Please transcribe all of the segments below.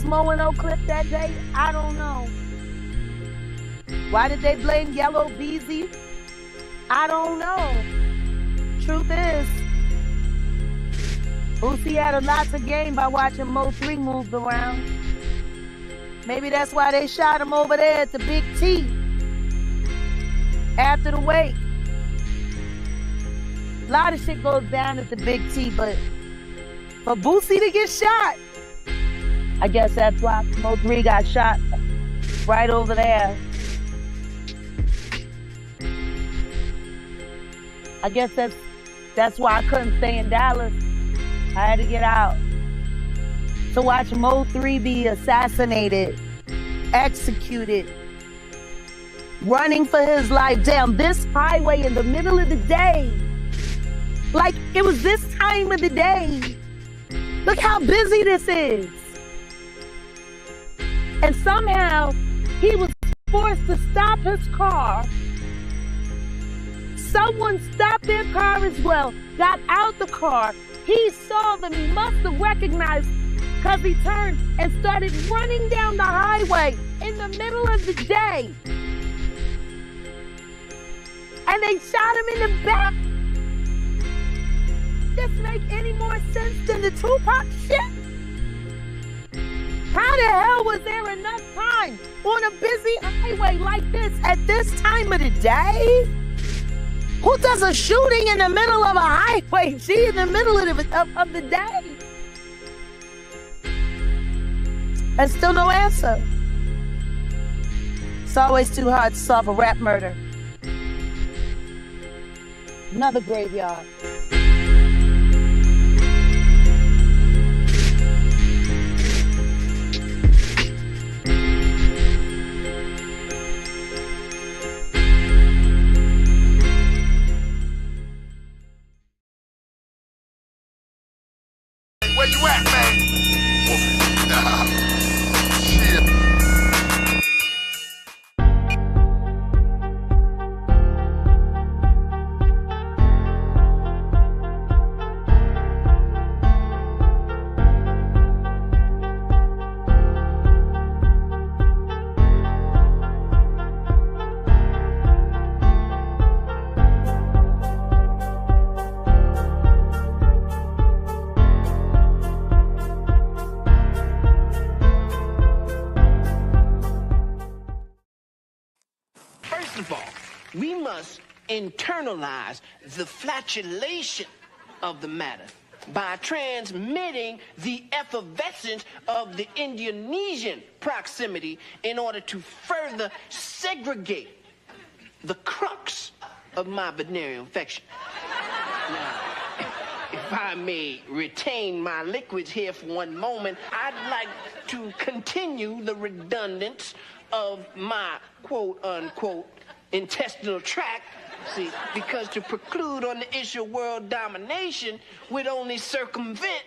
Mo and O clip that day? I don't know. Why did they blame Yellow Beezy? I don't know. Truth is, Boosie had a lot to gain by watching Mo 3 move around. Maybe that's why they shot him over there at the Big T after the wake. A lot of shit goes down at the Big T, but for Boosie to get shot, I guess that's why Mo 3 got shot right over there. I guess that's why I couldn't stay in Dallas. I had to get out to watch Mo 3 be assassinated, executed, running for his life down this highway in the middle of the day. Like, it was this time of the day. Look how busy this is. And somehow, he was forced to stop his car. Someone stopped their car as well, got out the car. He saw them, he must have recognized, because he turned and started running down the highway in the middle of the day. And they shot him in the back. This make any more sense than the Tupac shit? How the hell was there enough time on a busy highway like this at this time of the day? Who does a shooting in the middle of a highway? She in the middle of the day. And still no answer. It's always too hard to solve a rap murder. Another graveyard. Where you at, man? Shit. First of all, we must internalize the flatulation of the matter by transmitting the effervescence of the Indonesian proximity in order to further segregate the crux of my venereal infection. Now, if I may retain my liquids here for one moment, I'd like to continue the redundance of my quote-unquote intestinal tract, see, because to preclude on the issue of world domination would only circumvent.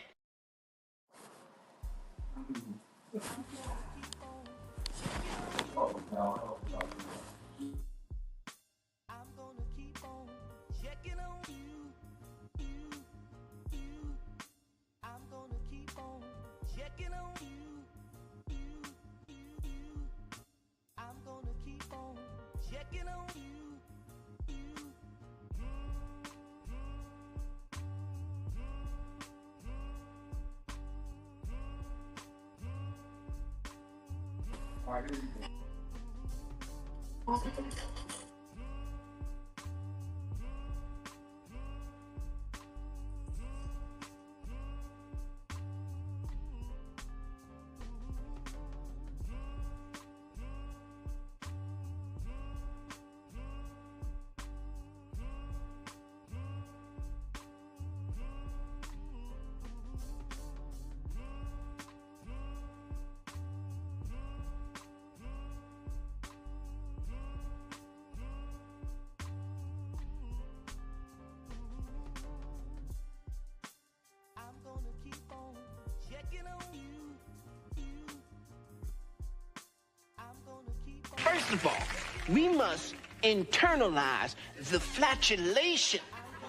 First of all, we must internalize the flatulation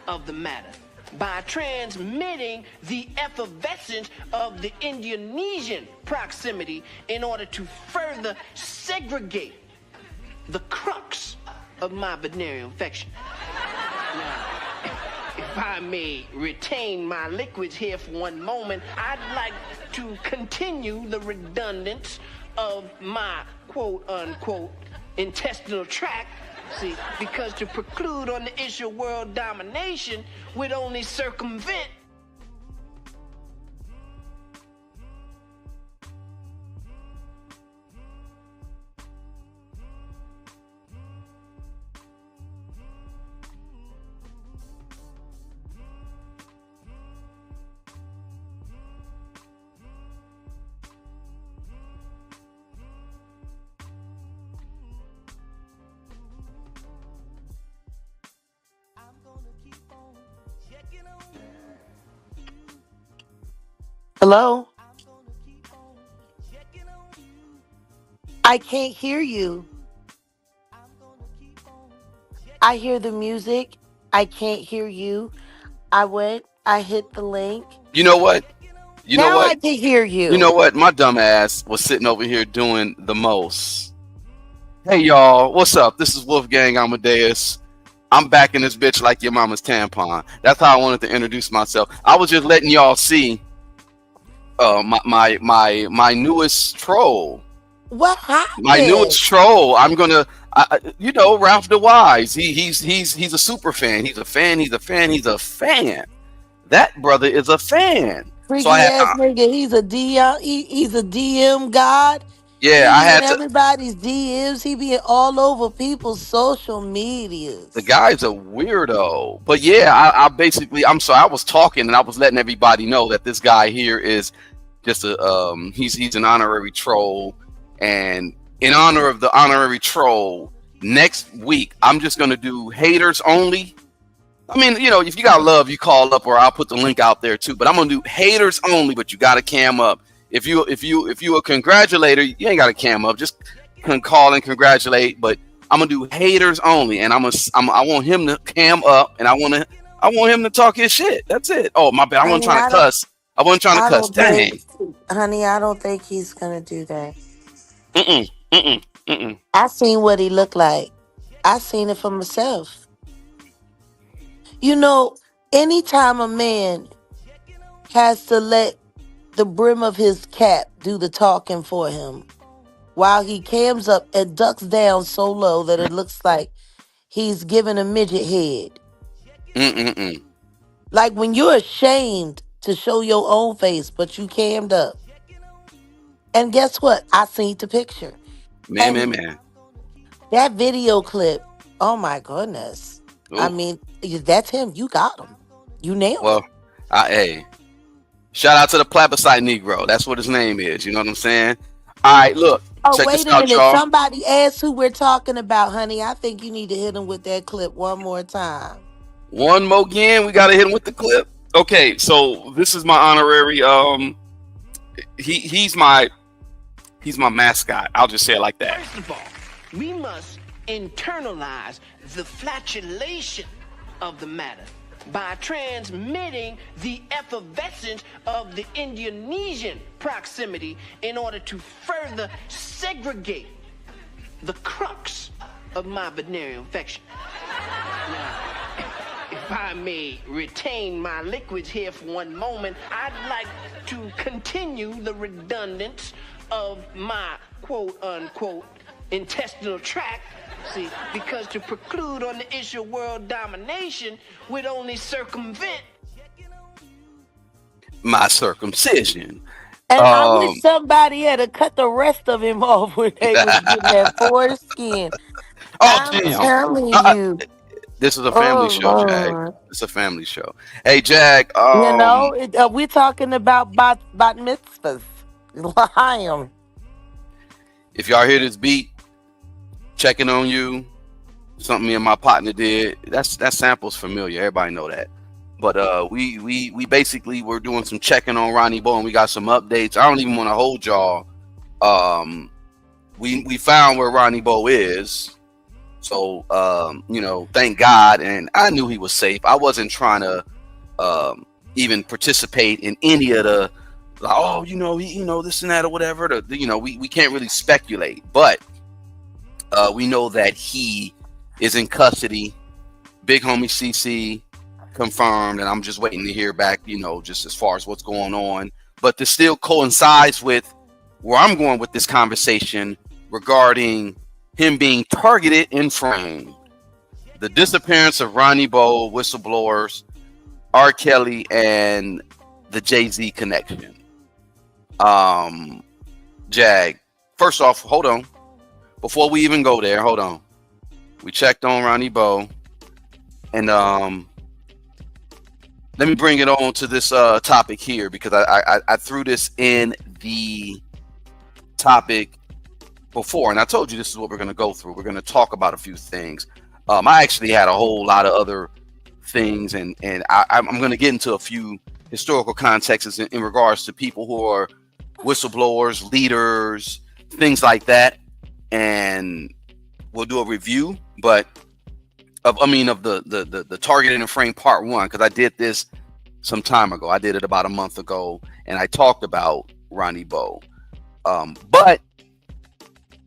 of the matter by transmitting the effervescence of the Indonesian proximity in order to further segregate the crux of my venereal infection. Now, if I may retain my liquids here for one moment, I'd like to continue the redundance of my quote-unquote intestinal tract. See, because to preclude on the issue of world domination would only circumvent Hello? I can't hear you. I hear the music. I can't hear you. I hit the link. You know what? You know Now what? I can hear You know you. what? My dumb ass was sitting over here doing the most. Hey y'all, what's up? This is Wolfgang Amadeus. I'm back in this bitch like your mama's tampon. That's how I wanted to introduce myself. I was just letting y'all see my newest troll. What My happened? newest troll. I'm gonna Ralph the Wise. He's a super fan. He's a fan. He's a fan. He's a fan. That brother is a fan. So I Freaky had ass nigga. He's a DM. He's a DM god. yeah, He I be in had to. everybody's DMs. He be all over people's social The medias. guy's a weirdo. But yeah, I'm sorry, I was talking and I was letting everybody know that this guy here is just he's an honorary troll. And in honor of the honorary troll, next week I'm just gonna do haters only. I mean, if you got love, you call up, or I'll put the link out there too. But I'm gonna do haters only, but you gotta cam up. If you a congratulator, you ain't gotta cam up. Just can call and congratulate. But I'm gonna do haters only, and I want him to cam up, and I want him to talk his shit. That's it. Oh my bad, I wasn't Honey, trying to cuss. I wasn't trying to I cuss. don't think, Dang. honey, I don't think he's gonna do that. Mm mm mm. I seen what he looked like. I seen it for myself. You know, anytime a man has to let the brim of his cap do the talking for him while he cams up and ducks down so low that it looks like he's giving a midget head. Mm. Like when you're ashamed to show your own face, but you cammed up. And guess what? I seen the picture. And Man. that video clip, oh my goodness. I Ooh. mean, that's him. You got him. You nailed Well, him. hey. Shout out to the plebiscite Negro. That's what his name is. You know what I'm saying? All right, look. Oh, Check this wait a out, minute. y'all. Somebody asked who we're talking about, honey. I think you need to hit him with that clip one more time. One more again. We gotta hit him with the clip. Okay, so this is my honorary. He's my mascot. I'll just say it like that. First of all, we must internalize the flatulation of the matter by transmitting the effervescence of the Indonesian proximity in order to further segregate the crux of my venereal infection. Now, if I may retain my liquids here for one moment, I'd like to continue the redundance of my quote-unquote intestinal tract. See, because to preclude on the issue of world domination would only circumvent My circumcision. And I wish somebody had to cut the rest of him off when they was getting that foreskin. Oh I'm damn. telling Uh, you. this is a family Oh, show, Jag. Lord. It's a family show. Hey, Jag. You know, we're talking about bat mitzvahs. Lion. If y'all hear this beat, checking on you. Something me and my partner did. That sample's familiar. Everybody know that. But we basically were doing some checking on Ronnie Bo, and we got some updates. I don't even want to hold y'all. We found where Ronnie Bo is. So thank God, and I knew he was safe. I wasn't trying to even participate in any of the, like, oh, this and that or whatever. We can't really speculate, but we know that he is in custody. Big homie CC confirmed, and I'm just waiting to hear back, just as far as what's going on. But this still coincides with where I'm going with this conversation regarding him being targeted and framed. The disappearance of Ronnie Bo, whistleblowers, R. Kelly, and the Jay-Z connection. Jag, first off, hold on. Before we even go there, hold on. We checked on Ronnie Bo, and let me bring it on to this topic here, because I threw this in the topic before, and I told you this is what we're going to go through. We're going to talk about a few things. I actually had a whole lot of other things, and I'm going to get into a few historical contexts in regards to people who are whistleblowers, leaders, things like that, and we'll do a review, but of the targeted and frame part one, because I did this some time ago. I did it about a month ago, and I talked about Ronnie Bo. But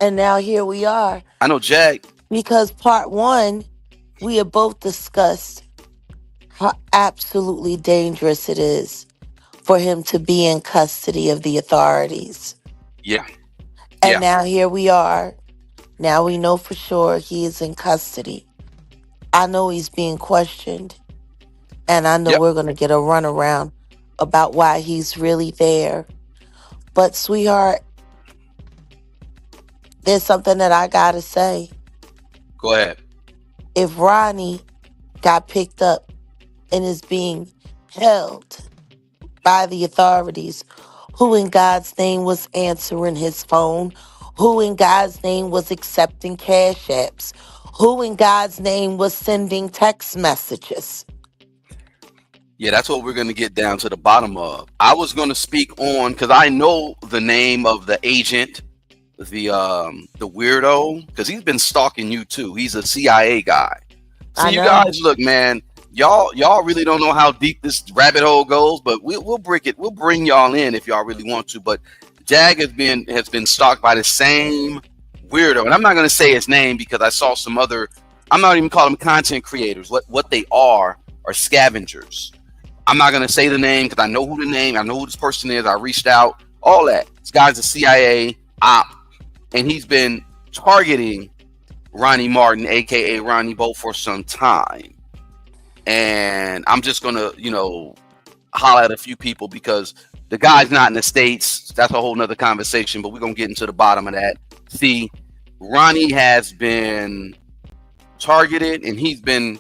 And now here we are, I know Jag. because part one, we have both discussed how absolutely dangerous it is for him to be in custody of the authorities. Yeah. And now here we are. Now we know for sure he is in custody. I know he's being questioned. And I know Yep. we're going to get a runaround about why he's really there. But, sweetheart, there's something that I got to say. Go ahead. If Ronnie got picked up and is being held by the authorities, who in God's name was answering his phone? Who in God's name was accepting cash apps? Who in God's name was sending text messages? Yeah, that's what we're going to get down to the bottom of. I was going to speak on, because I know the name of the agent, the weirdo, because he's been stalking you too. He's a CIA guy. So you guys, look, man, y'all really don't know how deep this rabbit hole goes, but we'll break it. We'll bring y'all in if y'all really want to. But Jag has been stalked by the same weirdo, and I'm not going to say his name because I saw some other. I'm not even calling them content creators. What they are scavengers. I'm not going to say the name because I know who this person is. I reached out, all that. This guy's a CIA op, and he's been targeting Ronnie Martin, aka Ronnie Bo, for some time. And I'm just going to, holler at a few people because the guy's not in the States. That's a whole nother conversation, but we're going to get into the bottom of that. See, Ronnie has been targeted, and he's been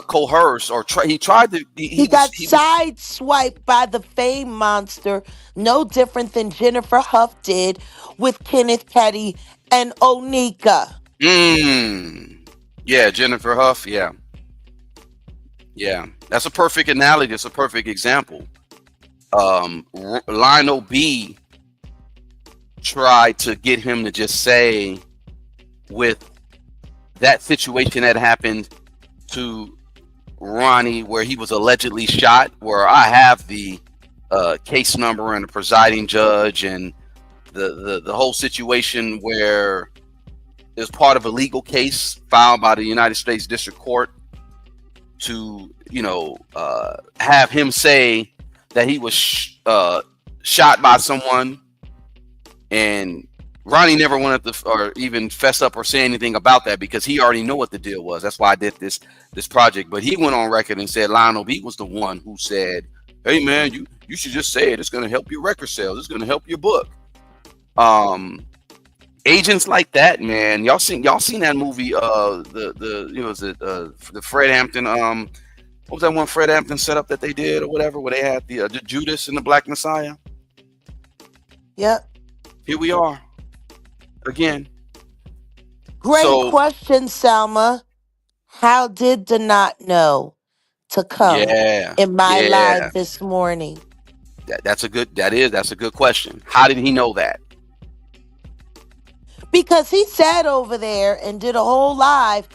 coerced, or he got sideswiped by the fame monster, no different than Jennifer Huff did with Kenneth Petty and Onika. Yeah, Jennifer Huff. Yeah, that's a perfect analogy. It's a perfect example. Lionel B tried to get him to just say, with that situation that happened to Ronnie, where he was allegedly shot, where I have the case number and the presiding judge and the whole situation, where it was part of a legal case filed by the United States District Court to have him say that he was shot by someone, and Ronnie never wanted to or even fess up or say anything about that because he already knew what the deal was. That's why I did this project. But he went on record and said Lionel B was the one who said, "Hey man, you should just say it. It's going to help your record sales. It's going to help your book." Agents like that, man. Y'all seen that movie? The Fred Hampton. What was that one Fred Hampton setup that they did or whatever, where they had the Judas and the Black Messiah? Yep. Here we are. Again. Great question, Salma. How did the not know to come in my live this morning? That's a good question. How did he know that? Because he sat over there and did a whole live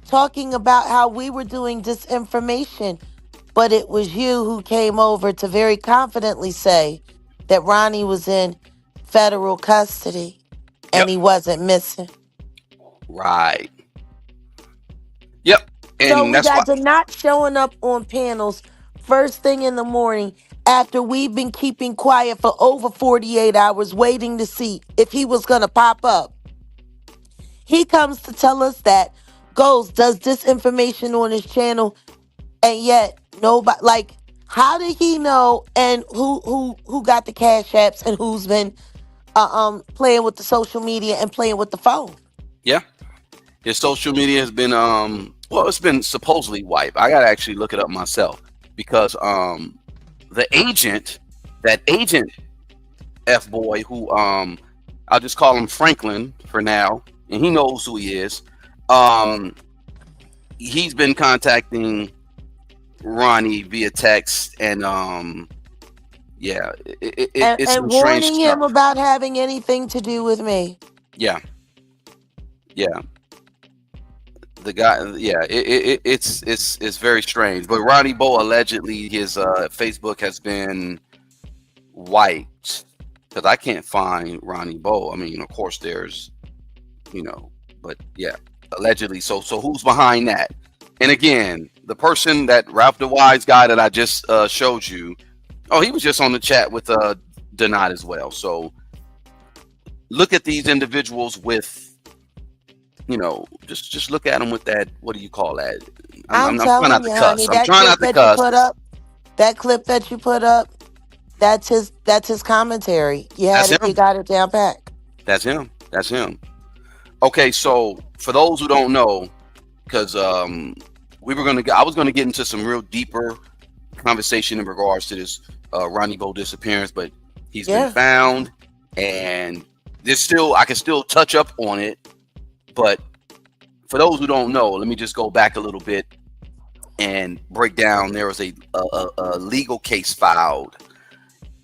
talking about how we were doing disinformation but it was you who came over to very confidently say that Ronnie was in federal custody and Yep. he wasn't missing. Right. Yep. So And we that's why. got to not showing up on panels first thing in the morning after we've been keeping quiet for over 48 hours waiting to see if he was going to pop up. He comes to tell us that, goes, does disinformation on his channel, and yet nobody, like, how did he know, and who got the cash apps, and who's been playing with the social media and playing with the phone? Yeah. His social media has been well, it's been supposedly wiped. I gotta actually look it up myself because the agent, that agent F boy who I'll just call him Franklin for now, and he knows who he is. Um he's been contacting Ronnie via text, and yeah, it's And some strange warning him stuff. about having anything to do with me. Yeah, yeah. The guy, yeah, it's very strange. But Ronnie Bo, allegedly, his Facebook has been wiped because I can't find Ronnie Bo. I mean, of course, there's, but yeah, allegedly. So who's behind that? And again, the person, that Ralph the Wise guy that I just showed you, oh, he was just on the chat with Donat as well. So look at these individuals with, just look at them with that. What do you call that? I'm I'm trying telling not you, to honey, cuss. I'm that trying clip not to that you cuss. put up, that clip that you put up, that's his commentary. That's You him. got it down pat. That's him. That's him. Okay, so for those who don't know, because I was gonna get into some real deeper conversation in regards to this Ronnie Bo disappearance, but he's been Yeah. found, and I can still touch up on it. But for those who don't know, let me just go back a little bit and break down. There was a legal case filed,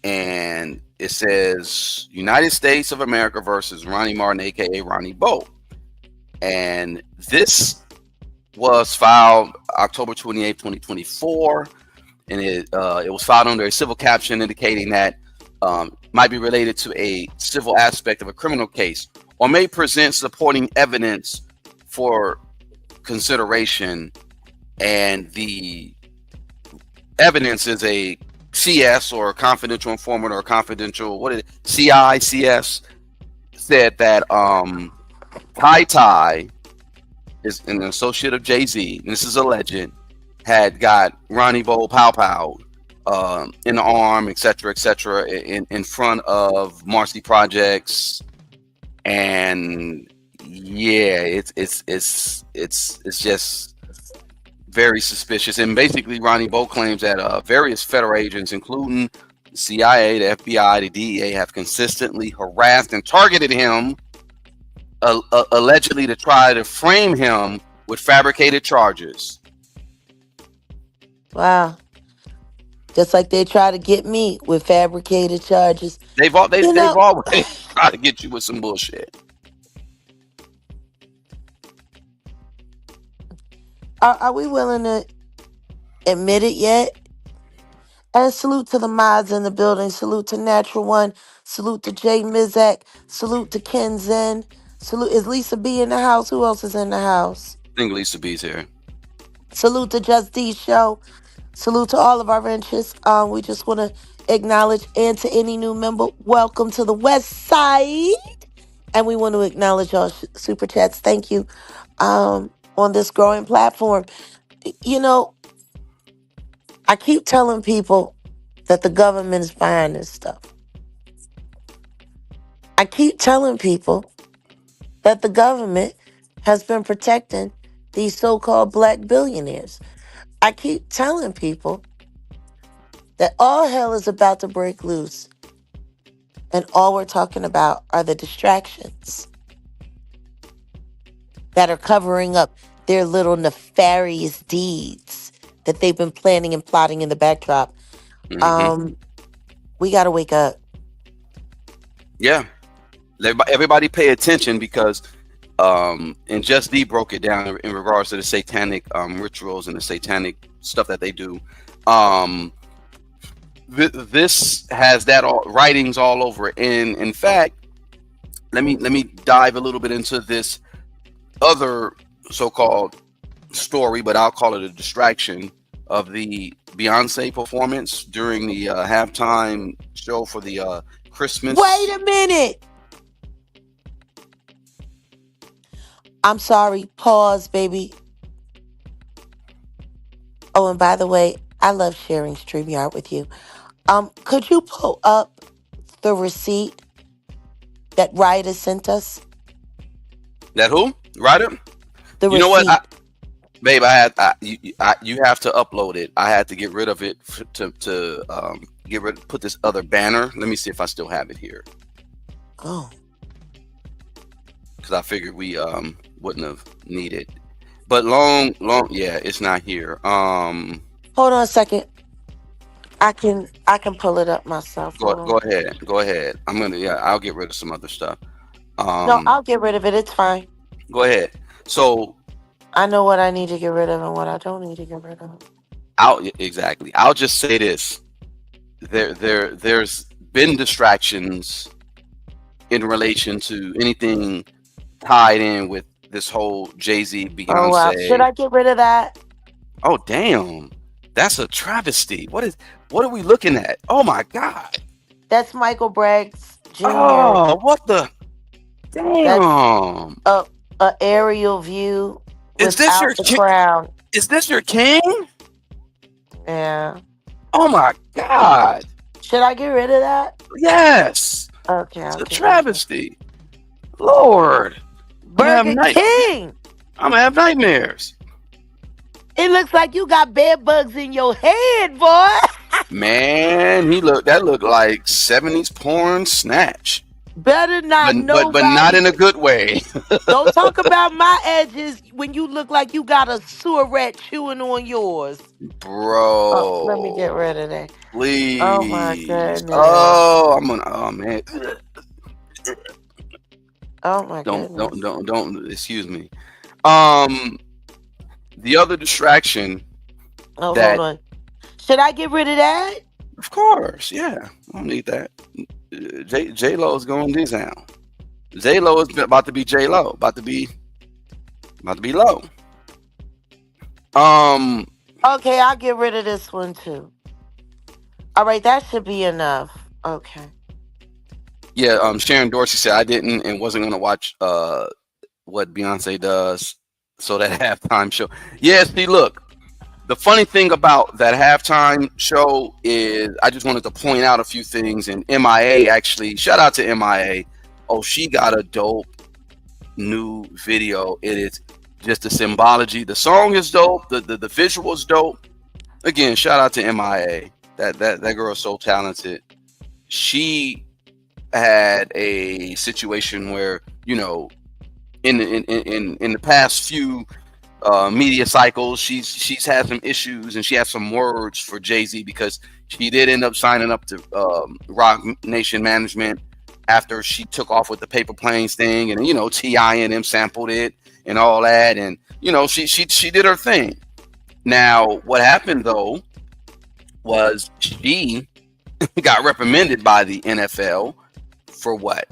and it says United States of America versus Ronnie Martin, aka Ronnie Bo, and this was filed October 28, 2024, and it was filed under a civil caption indicating that might be related to a civil aspect of a criminal case or may present supporting evidence for consideration, and the evidence is a CS, or a confidential informant, or a confidential, CICS, said that Ty is an associate of Jay-Z, and this is alleged, had got Ronnie Bo Pow in the arm, etc., in front of Marcy Projects, and yeah, it's just very suspicious. And basically, Ronnie Bo claims that various federal agents, including the CIA, the FBI, the DEA, have consistently harassed and targeted him, allegedly to try to frame him with fabricated charges. Wow. Just like they try to get me with fabricated charges. They've always tried to get you with some bullshit. Are we willing to admit it yet? And salute to the mods in the building. Salute to Natural One. Salute to Jay Mizak. Salute to Ken Zen. Salute. Is Lisa B in the house? Who else is in the house? I think Lisa B's here. Salute to Just D Show. Salute to all of our interests. We just want to acknowledge, and to any new member, welcome to the West Side. And we want to acknowledge y'all super chats. Thank you. On this growing platform. You know, I keep telling people that the government is behind this stuff. I keep telling people that the government has been protecting these so-called black billionaires. I keep telling people that all hell is about to break loose, and all we're talking about are the distractions that are covering up their little nefarious deeds that they've been planning and plotting in the backdrop. Mm-hmm. We got to wake up. Yeah. Everybody pay attention, because And Just D broke it down in regards to the satanic rituals and the satanic stuff that they do. This has that writings all over it. And in fact, let me dive a little bit into this other so-called story, but I'll call it a distraction of the Beyoncé performance during the halftime show for the Christmas. Wait a minute. I'm sorry. Pause, baby. Oh, and by the way, I love sharing StreamYard with you. Could you pull up the receipt that Ryder sent us? That who? Ryder? The You know what, receipt. babe? You have to upload it. I had to get rid of it to put this other banner. Let me see if I still have it here, Oh. because I figured we wouldn't have needed. But long, yeah, it's not here. Hold on a second. I can pull it up myself. Go ahead. I'll get rid of some other stuff. No, I'll get rid of it. It's fine. Go ahead. So I know what I need to get rid of and what I don't need to get rid of. exactly. I'll just say this: there's been distractions in relation to anything tied in with this whole Jay-Z Beyonce. Oh, wow. Should I get rid of that? Oh, damn. That's a travesty. What are we looking at? Oh my God. That's Michael Braggs Jr. Oh, what the damn. That's a aerial view Is this without your the crown. Is this your king? Yeah. Oh my God. Should I get rid of that? Yes. Okay. It's a travesty. Lord. Burger King. I'm gonna have nightmares. It looks like you got bed bugs in your head, boy. Man, that looked like 70s porn snatch. Better not but not in a good way. Don't talk about my edges when you look like you got a sewer rat chewing on yours. Bro. Oh, let me get rid of that. Please. Oh my goodness. Oh, man. Oh my goodness. Don't excuse me. The other distraction. Hold on. Should I get rid of that? Of course, yeah. I don't need that. J-Lo is going this down. J-Lo is about to be J-Lo, about to be low. Okay, I'll get rid of this one too. All right, that should be enough. Okay. Yeah, Sharon Dorsey said I didn't and wasn't gonna watch what Beyonce does. So that halftime show. Yeah, see, look. The funny thing about that halftime show is I just wanted to point out a few things. And M.I.A. actually, shout out to M.I.A. Oh, she got a dope new video. It is just the symbology. The song is dope. The visual is dope. Again, shout out to M.I.A. That girl is so talented. She had a situation where, you know, in the past few media cycles, she's had some issues, and she has some words for Jay-Z because she did end up signing up to Rock Nation Management after she took off with the Paper Planes thing, and you know T.I. and them sampled it and all that, and you know she did her thing. Now what happened though was she got reprimanded by the NFL for what?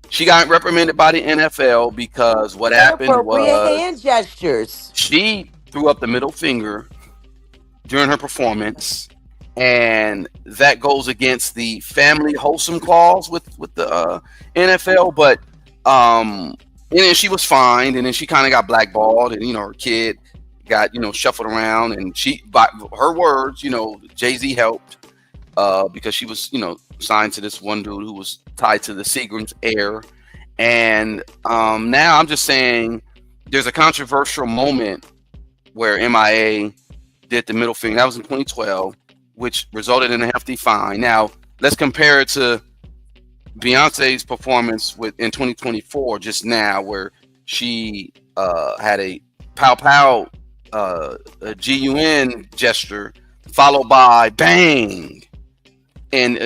She got reprimanded by the NFL because what happened was hand gestures. She threw up the middle finger during her performance, and that goes against the family wholesome clause with the NFL. But and then she was fined, and then she kind of got blackballed, and you know her kid got shuffled around, and she, by her words, Jay-Z helped because she was signed to this one dude who was tied to the Seagram's heir. And now I'm just saying there's a controversial moment where M.I.A. did the middle finger. That was in 2012, which resulted in a hefty fine. Now let's compare it to Beyonce's performance in 2024 just now, where she had a pow pow a GUN gesture followed by bang. And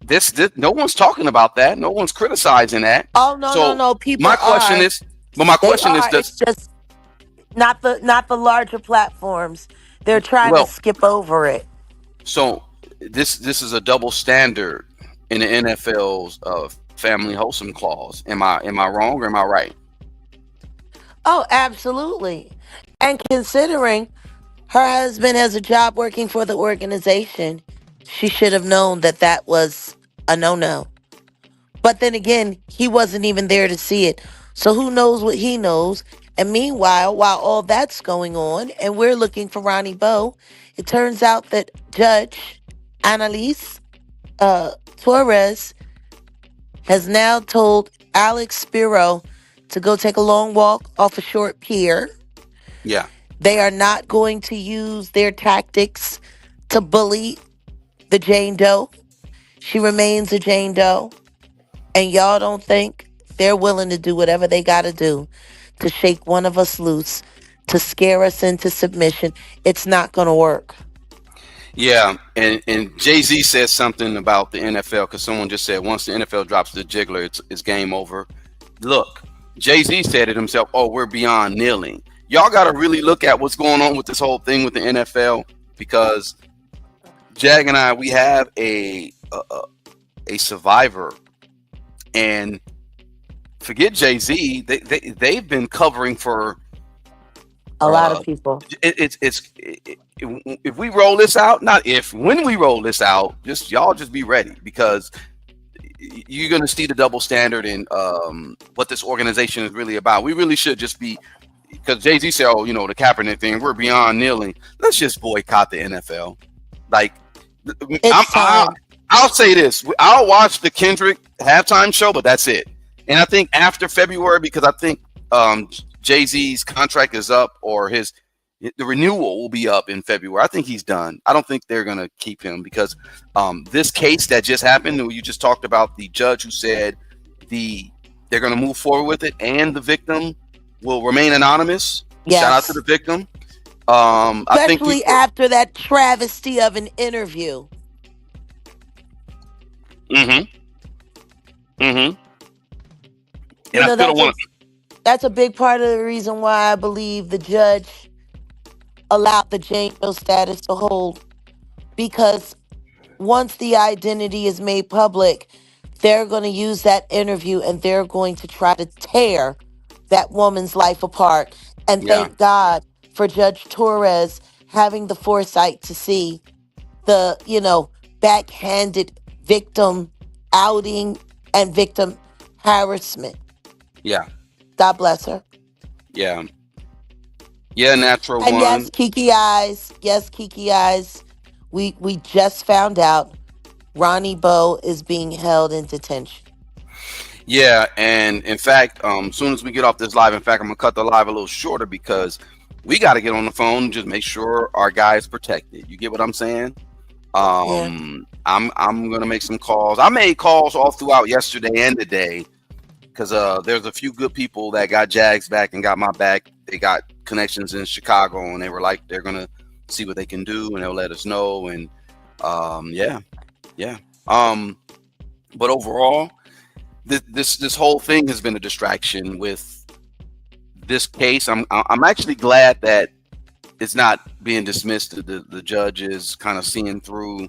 this no one's talking about that. No one's criticizing that. Oh no, no, So no. People my question are. is, but my They question is, are. does It's just not the larger platforms. They're trying to well, skip over it. so this is a double standard in the NFL's family wholesome clause. Am I wrong or am I right? Oh, absolutely. And considering her husband has a job working for the organization, she should have known that that was a no-no. But then again, he wasn't even there to see it. So who knows what he knows? And meanwhile, while all that's going on and we're looking for Ronnie Bo, it turns out that Judge Annalise Torres has now told Alex Spiro to go take a long walk off a short pier. Yeah. They are not going to use their tactics to bully the Jane Doe. She remains a Jane Doe. And y'all don't think they're willing to do whatever they got to do to shake one of us loose, to scare us into submission. It's not going to work. Yeah, and Jay-Z said something about the NFL because someone just said once the NFL drops the jiggler, it's game over. Look, Jay-Z said it himself. Oh, we're beyond kneeling. Y'all got to really look at what's going on with this whole thing with the NFL because Jag and I, we have a survivor, and forget Jay-Z, they've been covering for A lot of people. if we roll this out, not if, when we roll this out, just be ready because you're going to see the double standard in what this organization is really about. We really should just be, because Jay-Z said, oh, the Kaepernick thing, we're beyond kneeling. Let's just boycott the NFL. Like, It's time. I'll say this. I'll watch the Kendrick halftime show, but that's it. And I think after February, because I think Jay-Z's contract is up, or the renewal will be up in February. I think he's done. I don't think they're going to keep him because this case that just happened, you just talked about the judge who said they're going to move forward with it and the victim will remain anonymous. Yes. Shout out to the victim. Especially after that travesty of an interview. And I still want to. That's a big part of the reason why I believe the judge allowed the Jane Doe status to hold, because once the identity is made public, they're going to use that interview and they're going to try to tear that woman's life apart. And thank God for Judge Torres having the foresight to see the, backhanded victim outing and victim harassment. Yeah. God bless her. Yeah. Yeah, natural and one. Yes, Kiki Eyes. Yes, Kiki Eyes. We just found out Ronnie Bo is being held in detention. Yeah, and in fact, as soon as we get off this live, in fact, I'm gonna cut the live a little shorter because we got to get on the phone and just make sure our guy is protected. You get what I'm saying? I'm gonna make some calls. I made calls all throughout yesterday and today because there's a few good people that got Jags back and got my back. They got connections in Chicago, and they were like, they're gonna see what they can do, and they'll let us know. And but overall, this whole thing has been a distraction with this case. I'm actually glad that it's not being dismissed. The judge is kind of seeing through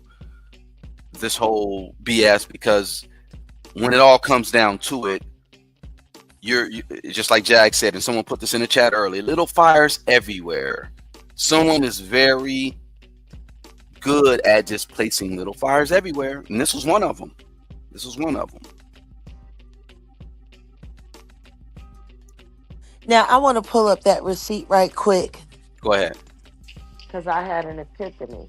this whole BS, because when it all comes down to it, you're just like Jag said, and someone put this in the chat earlier, little fires everywhere. Someone is very good at just placing little fires everywhere, and this was one of them. Now, I want to pull up that receipt right quick. Go ahead. Because I had an epiphany.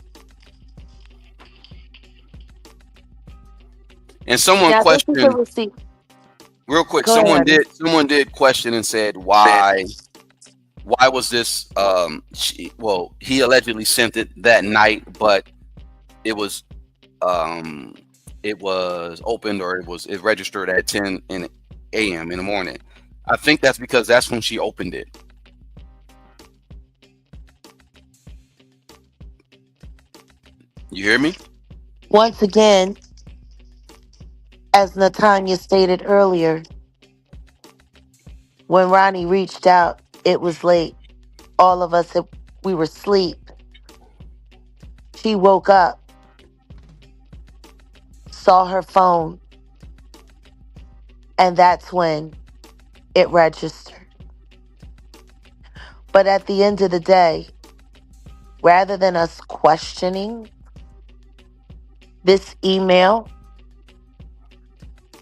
And someone questioned, real quick, someone did question and said, why was this, he allegedly sent it that night, but it was opened, or it registered at 10 a.m. in the morning. I think that's because that's when she opened it. You hear me? Once again, As Natanya stated earlier, when Ronnie reached out, it was late. All of us, we were asleep. She woke up, saw her phone, and that's when it registered. But at the end of the day, rather than us questioning this email,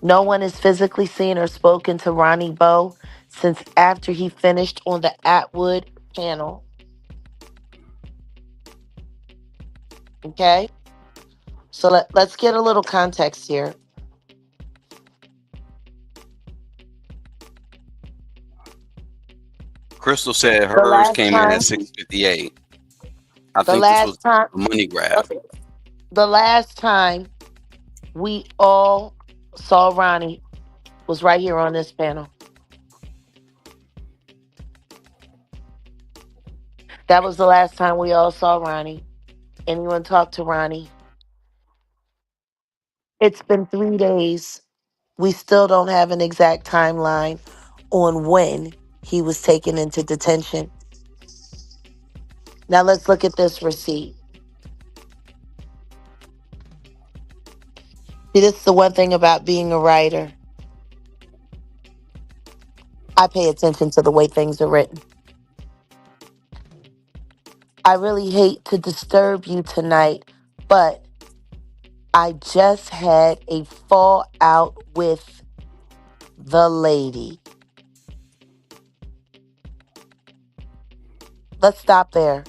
no one has physically seen or spoken to Ronnie Bo since after he finished on the Atwood panel. Okay? So let's get a little context here. Crystal said The hers last came in time, at 6:58. I the think this was last time, a money grab. the last time we all saw Ronnie was right here on this panel. That was the last time we all saw Ronnie. Anyone talk to Ronnie? It's been 3 days. We still don't have an exact timeline on when he was taken into detention. Now let's look at this receipt. See, this is the one thing about being a writer. I pay attention to the way things are written. I really hate to disturb you tonight, but I just had a fallout with the lady. Let's stop there.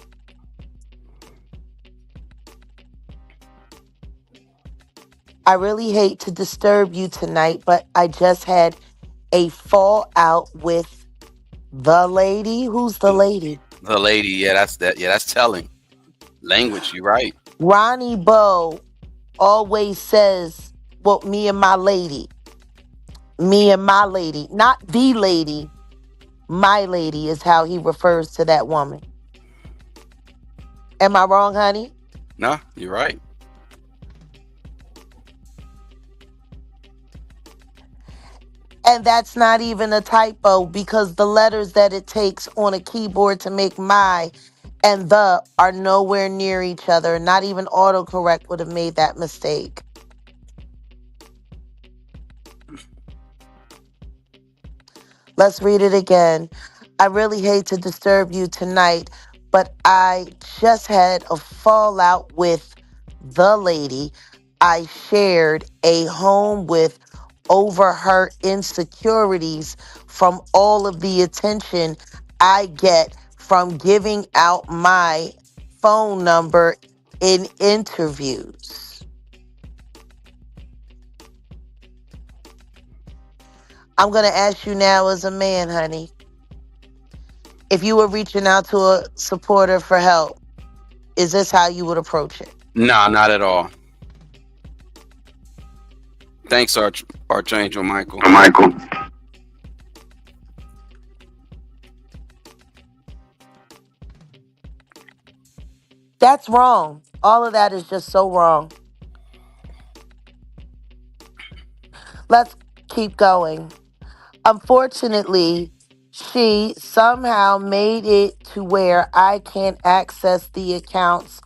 I really hate to disturb you tonight, but I just had a fallout with the lady. Who's the lady? The lady, yeah, that's that. Yeah, that's telling. Language, you're right. Ronnie Bo always says, well, me and my lady. Me and my lady. Not the lady. My lady is how he refers to that woman. Am I wrong, honey? No, you're right. And that's not even a typo because the letters that it takes on a keyboard to make my and the are nowhere near each other. Not even autocorrect would have made that mistake. Let's read it again. I really hate to disturb you tonight, but I just had a fallout with the lady I shared a home with over her insecurities from all of the attention I get from giving out my phone number in interviews. I'm going to ask you now as a man, honey. If you were reaching out to a supporter for help, is this how you would approach it? Nah, not at all. Thanks, Archangel Michael. Michael. That's wrong. All of that is just so wrong. Let's keep going. Unfortunately, she somehow made it to where I can't access the accounts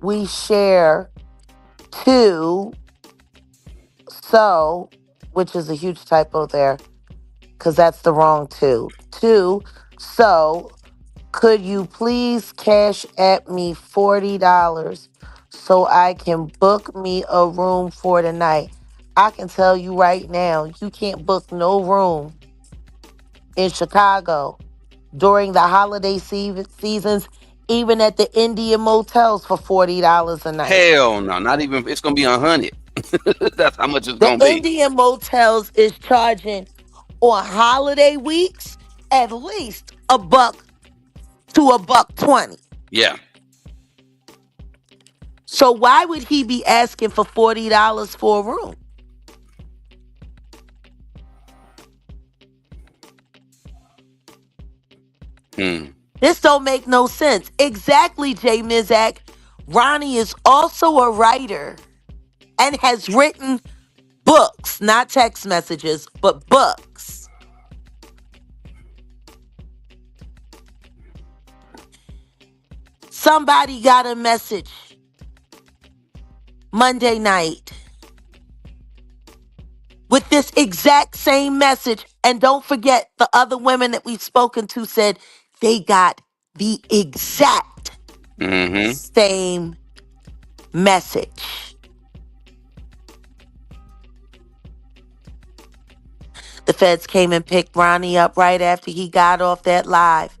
we share to, so, which is a huge typo there, because that's the wrong to, so, could you please cash at me $40 so I can book me a room for tonight? I can tell you right now, you can't book no room in Chicago during the holiday seasons, even at the Indian motels for $40 a night. Hell no, not even. It's gonna be 100. That's how much it's The gonna be. Indian motels is charging on holiday weeks at least $1 to $1.20. Yeah. So why would he be asking for $40 for a room? This don't make no sense. Exactly, Jay Mizak. Ronnie is also a writer and has written Books, not text messages, but books. Somebody got a message Monday night with this exact same message. And don't forget, the other women that we've spoken to said they got the exact Mm-hmm. same message. The feds came and picked Ronnie up right after he got off that live.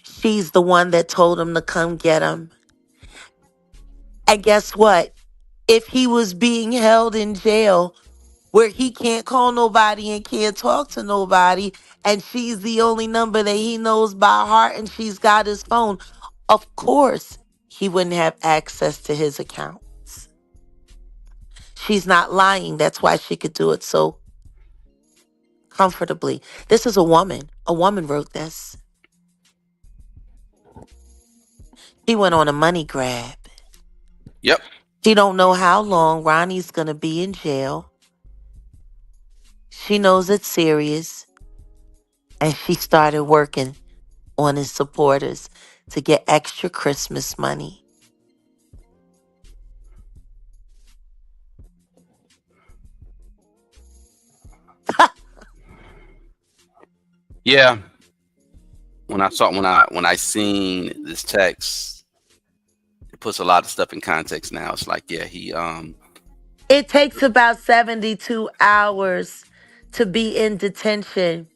She's the one that told him to come get him. And guess what? If he was being held in jail where he can't call nobody and can't talk to nobody, and she's the only number that he knows by heart and she's got his phone, of course he wouldn't have access to his accounts. She's not lying. That's why she could do it so comfortably. This is a woman. A woman wrote this. He went on a money grab. Yep. She don't know how long Ronnie's going to be in jail. She knows it's serious. And she started working on his supporters to get extra Christmas money. Yeah. When I seen this text, it puts a lot of stuff in context now. It's like, yeah, he It takes about 72 hours to be in detention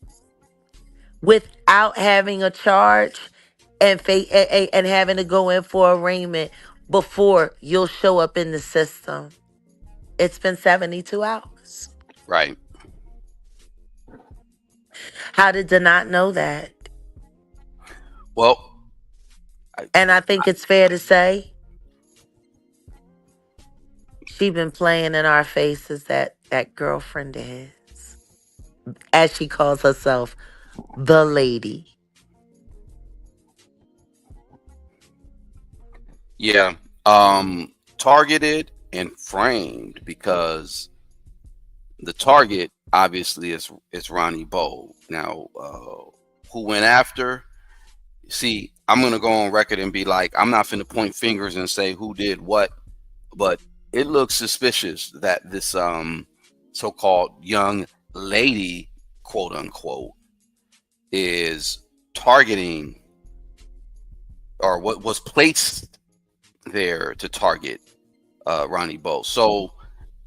without having a charge and having to go in for arraignment before you'll show up in the system. It's been 72 hours. right. How did they not know that? Well, And I think it's fair to say she been playing in our faces, that girlfriend of his, as she calls herself, the lady. yeah. Targeted and framed because the target obviously is Ronnie Bo. Now, who went after? See, I'm gonna go on record and be like, I'm not finna point fingers and say who did what, but it looks suspicious that this so-called young lady, quote unquote, is targeting, or what was placed there to target Ronnie Bo. So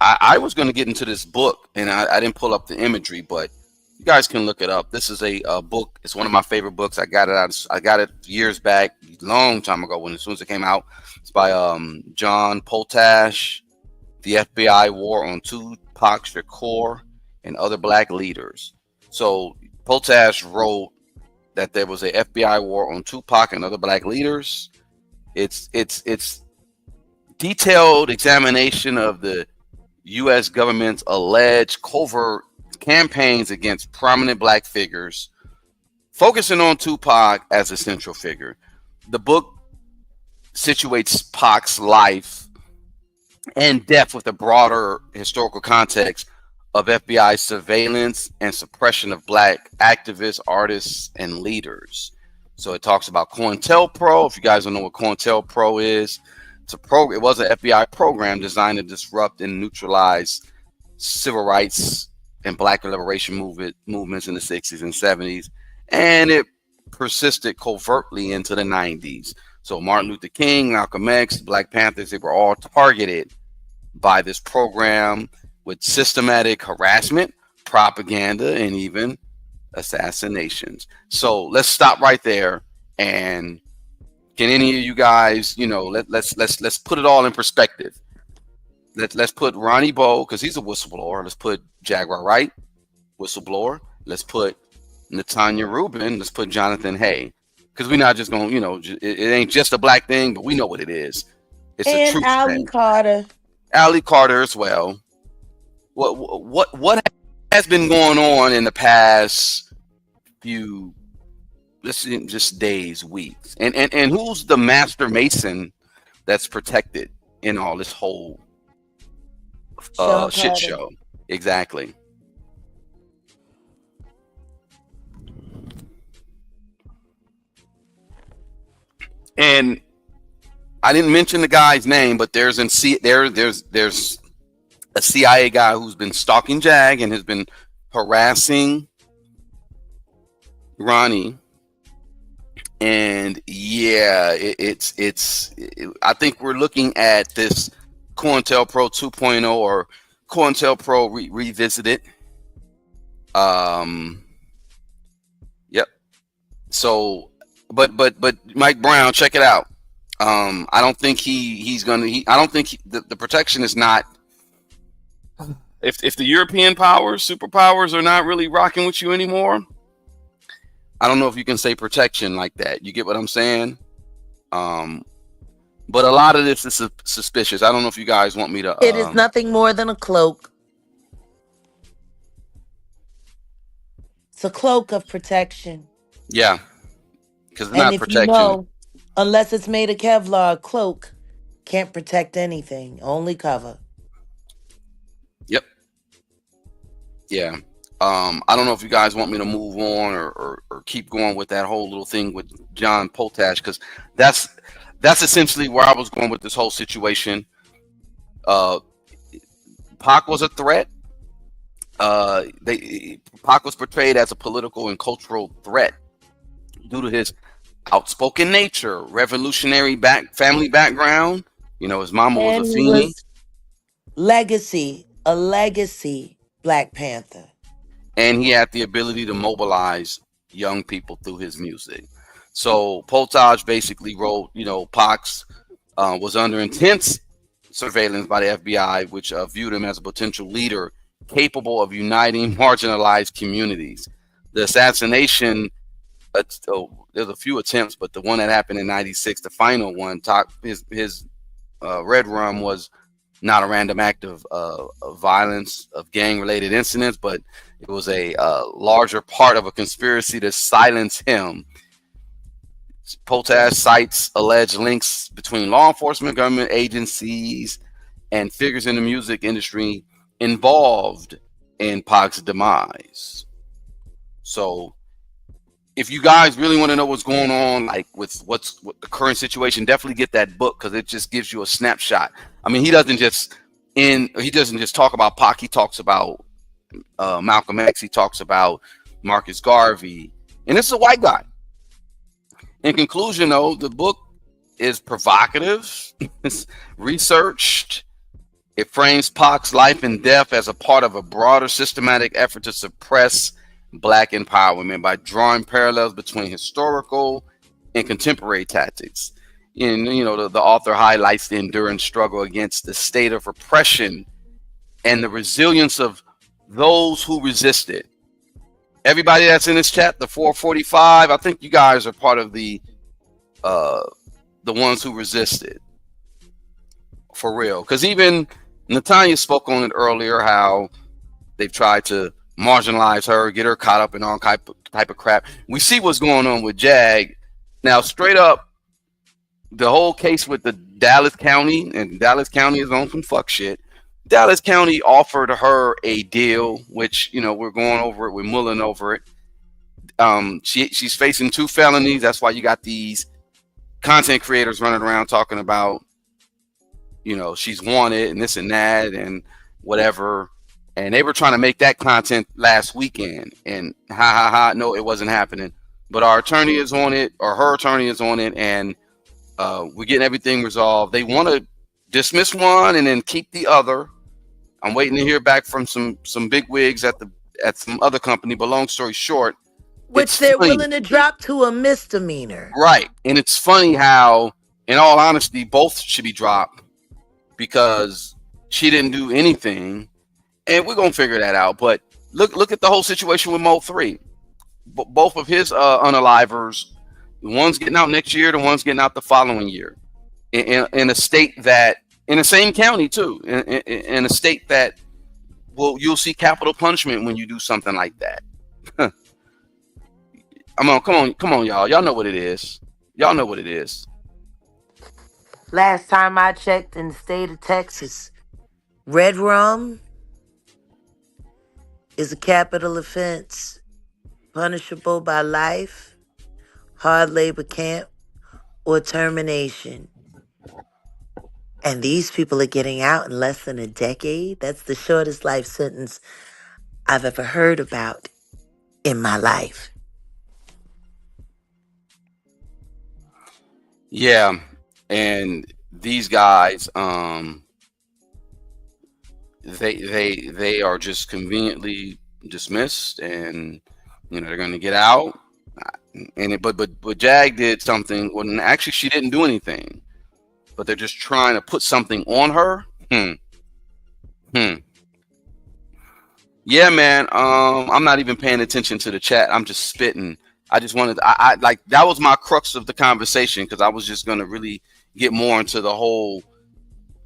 I was going to get into this book, and I didn't pull up the imagery, but you guys can look it up. This is a book. It's one of my favorite books. I got it years back, long time ago, as soon as it came out. It's by John Poltash, The FBI War on Tupac Shakur and Other Black Leaders. So Poltash wrote that there was a FBI war on Tupac and other black leaders. It's detailed examination of the U.S. government's alleged covert campaigns against prominent black figures, focusing on Tupac as a central figure. The book situates Pac's life and death with a broader historical context of FBI surveillance and suppression of black activists, artists, and leaders. So it talks about COINTELPRO. If you guys don't know what COINTELPRO is, it was an FBI program designed to disrupt and neutralize civil rights and black liberation movements in the 60s and 70s. And it persisted covertly into the 90s. So Martin Luther King, Malcolm X, Black Panthers, they were all targeted by this program with systematic harassment, propaganda, and even assassinations. So let's stop right there. And can any of you guys, let's put it all in perspective. Let's put Ronnie Bo, because he's a whistleblower. Let's put Jaguar Wright, whistleblower. Let's put Natanya Rubin. Let's put Jonathan Hay. Because we're not just going, it ain't just a black thing, but we know what it is. It's a truth Allie thing. Carter. Allie Carter as well. What has been going on in the past few, just days, weeks, and who's the master mason that's protected in all this whole Sean shit Carter. show. Exactly. And I didn't mention the guy's name, but there's a CIA guy who's been stalking Jag and has been harassing Ronnie. And yeah, I think we're looking at this COINTELPRO 2.0 or COINTELPRO revisited. Yep. So, but Mike Brown, check it out. I don't think I don't think the protection is not. If the European powers, superpowers, are not really rocking with you anymore, I don't know if you can say protection like that. You get what I'm saying? But a lot of this is suspicious. I don't know if you guys want me to. It is nothing more than a cloak. It's a cloak of protection. Yeah, because it's not protection. You know, unless it's made of Kevlar, a cloak can't protect anything. Only cover. Yep. Yeah. I don't know if you guys want me to move on or keep going with that whole little thing with John Potash, because that's essentially where I was going with this whole situation. Pac was a threat. Pac was portrayed as a political and cultural threat due to his outspoken nature, revolutionary family background. You know, his mama was a Feeney. A legacy Black Panther. And he had the ability to mobilize young people through his music. So Potage basically wrote, you know, Pac was under intense surveillance by the FBI, which viewed him as a potential leader capable of uniting marginalized communities. The assassination, there's a few attempts, but the one that happened in '96, the final one, his Red Rum was not a random act of violence, of gang-related incidents, but it was a larger part of a conspiracy to silence him. Potash cites alleged links between law enforcement, government agencies, and figures in the music industry involved in Pac's demise. So if you guys really want to know what's going on, like with the current situation, definitely get that book, because it just gives you a snapshot. I mean, he doesn't just talk about Pac. He talks about Malcolm X. He talks about Marcus Garvey, and this is a white guy. In conclusion, though, the book is provocative, it's researched. It frames Pac's life and death as a part of a broader systematic effort to suppress Black empowerment by drawing parallels between historical and contemporary tactics. And, you know, the author highlights the enduring struggle against the state of repression and the resilience of those who resisted. Everybody that's in this chat, the 445, I think you guys are part of the ones who resisted. For real. Because even Natanya spoke on it earlier, how they've tried to marginalize her, get her caught up in all type of crap. We see what's going on with Jag. Now, straight up, the whole case with the Dallas County, and Dallas County is on some fuck shit. Dallas County offered her a deal, which, you know, we're going over it, we're mulling over it. She's facing 2 felonies. That's why you got these content creators running around talking about, you know, she's wanted and this and that and whatever. And they were trying to make that content last weekend, and no, it wasn't happening. But our attorney is on it, or her attorney is on it, and we're getting everything resolved. They want to dismiss one and then keep the other. I'm waiting to hear back from some big wigs at some other company. But long story short, which they're willing to drop to a misdemeanor, right? And it's funny how, in all honesty, both should be dropped because she didn't do anything. And we're gonna figure that out. But look at the whole situation with Mo 3. Both of his unalivers, the one's getting out next year, the one's getting out the following year, in a state that, in the same county too, in a state that, well, you'll see capital punishment when you do something like that. Come on, y'all know what it is. Y'all know what it is. Last time I checked, in the state of Texas, Red rum is a capital offense, punishable by life, hard labor camp, or termination. And these people are getting out in less than a decade. That's the shortest life sentence I've ever heard about in my life. Yeah, and these guys, they are just conveniently dismissed, and they're going to get out. And but Jag did something. When actually she didn't do anything, but they're just trying to put something on her. Yeah, man. I'm not even paying attention to the chat. I'm just spitting. I just wanted. I like that was my crux of the conversation, because I was just going to really get more into the whole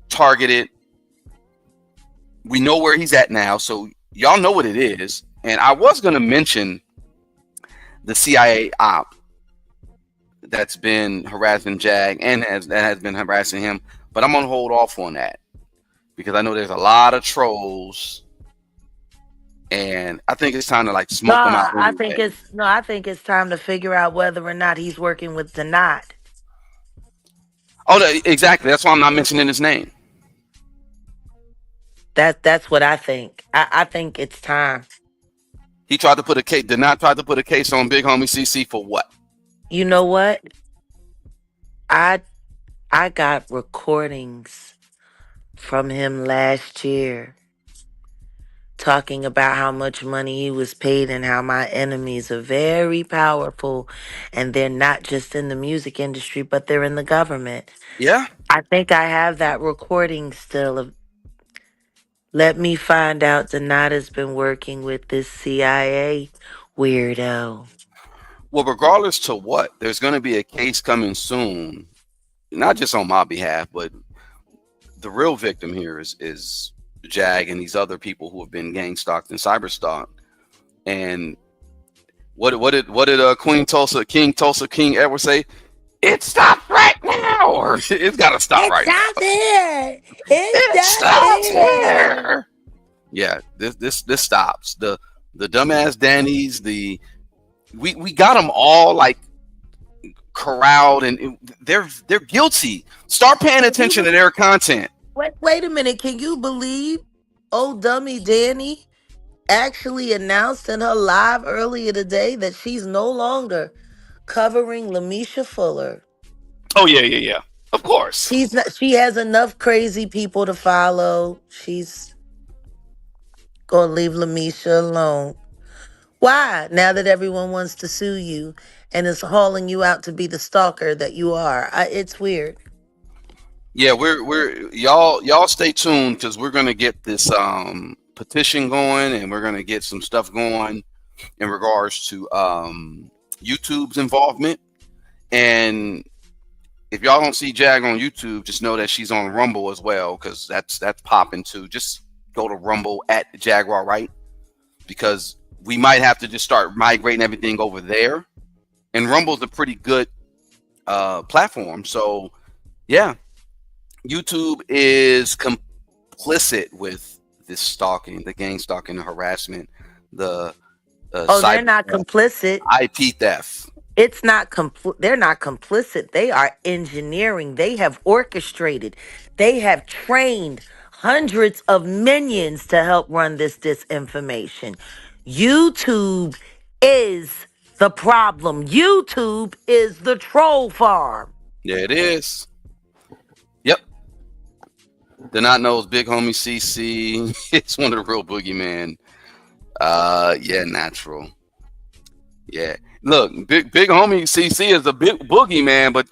targeted. We know where he's at now, so y'all know what it is. And I was going to mention the CIA op that's been harassing Jag and that has been harassing him, but I'm going to hold off on that because I know there's a lot of trolls, and I think it's time to like smoke them out. I think it's time to figure out whether or not he's working with the knot. Oh, exactly. That's why I'm not mentioning his name. That's what I think. I think it's time. He tried to put a case. Did not try to put a case on Big Homie CC for what? You know what? I got recordings from him last year talking about how much money he was paid and how my enemies are very powerful, and they're not just in the music industry, but they're in the government. Yeah. I think I have that recording still. Let me find out Donata's been working with this CIA weirdo. Well, regardless to what, there's going to be a case coming soon, not just on my behalf, but the real victim here is Jag and these other people who have been gang stalked and cyber stalked. And what did King Tulsa King Edward say? It stops right now, or it's got to stop right now. There. It stops there. Yeah, this stops. The dumbass Dannies, we got them all like corralled, and they're guilty. Start paying attention to their content. Wait a minute. Can you believe old dummy Danny actually announced in her live earlier today that she's no longer covering Lamisha Fuller? Oh yeah. Of course. She has enough crazy people to follow. She's gonna leave Lamisha alone. Why? Now that everyone wants to sue you and is hauling you out to be the stalker that you are. It's weird. Yeah, we're y'all stay tuned, because we're gonna get this petition going, and we're gonna get some stuff going in regards to YouTube's involvement. And if y'all don't see Jag on YouTube, just know that she's on Rumble as well, because that's popping too. Just go to Rumble at Jaguar Right, because we might have to just start migrating everything over there. And Rumble's a pretty good platform. So yeah, YouTube is complicit with this stalking, the gang stalking, the harassment, the they're not complicit. IP theft. It's not they're not complicit. They are engineering. They have orchestrated. They have trained hundreds of minions to help run this disinformation. YouTube is the problem. YouTube is the troll farm. Yeah, it is. Yep. The not knows Big Homie CC. It's one of the real boogeyman. Yeah, natural. Yeah. Look, big Homie CC is a big boogeyman, but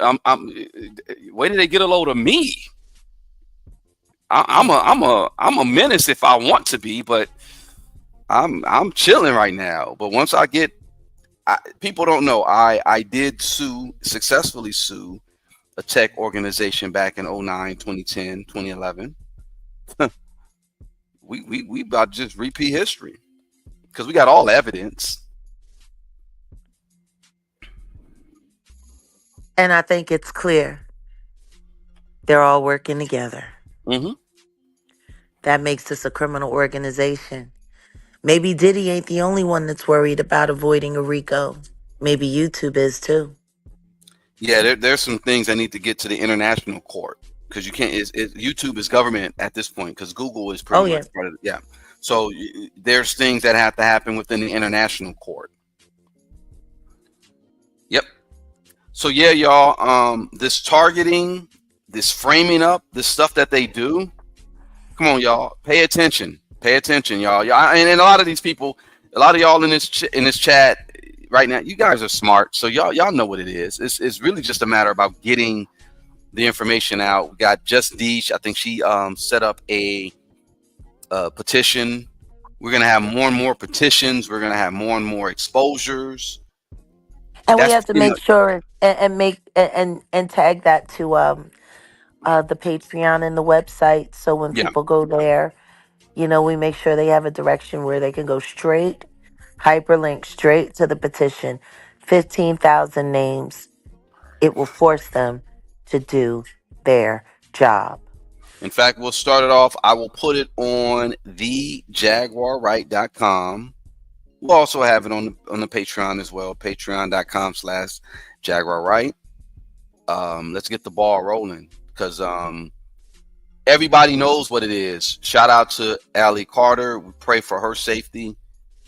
where did they get a load of me? I'm a menace if I want to be, but I'm chilling right now. But once I get, people don't know, I did successfully sue a tech organization back in 09, 2010, 2011. we about to just repeat history, because we got all evidence. And I think it's clear they're all working together. Mm-hmm. That makes us a criminal organization. Maybe Diddy ain't the only one that's worried about avoiding a RICO. Maybe YouTube is too. Yeah, there's some things that need to get to the international court because you can't. YouTube is government at this point because Google is pretty Oh much yeah. part of it. Yeah. So there's things that have to happen within the international court. Yep. So yeah, y'all. This targeting, this framing up, this stuff that they do. Come on, y'all. Pay attention. Pay attention, y'all. Y'all, and a lot of these people, a lot of y'all in this chat right now, you guys are smart. So y'all know what it is. It's really just a matter about getting the information out. We got Just Deesh. I think she set up a petition. We're gonna have more and more petitions. We're gonna have more and more exposures. And we That's have to pretty make much, sure and make and tag that to the Patreon and the website. So when yeah. people go there, we make sure they have a direction where they can go straight, hyperlink straight to the petition. 15,000 names. It will force them to do their job. In fact, we'll start it off. I will put it on thejaguarright.com. We'll also have it on the Patreon as well. Patreon.com/jaguarright. Let's get the ball rolling because everybody knows what it is. Shout out to Allie Carter. We pray for her safety.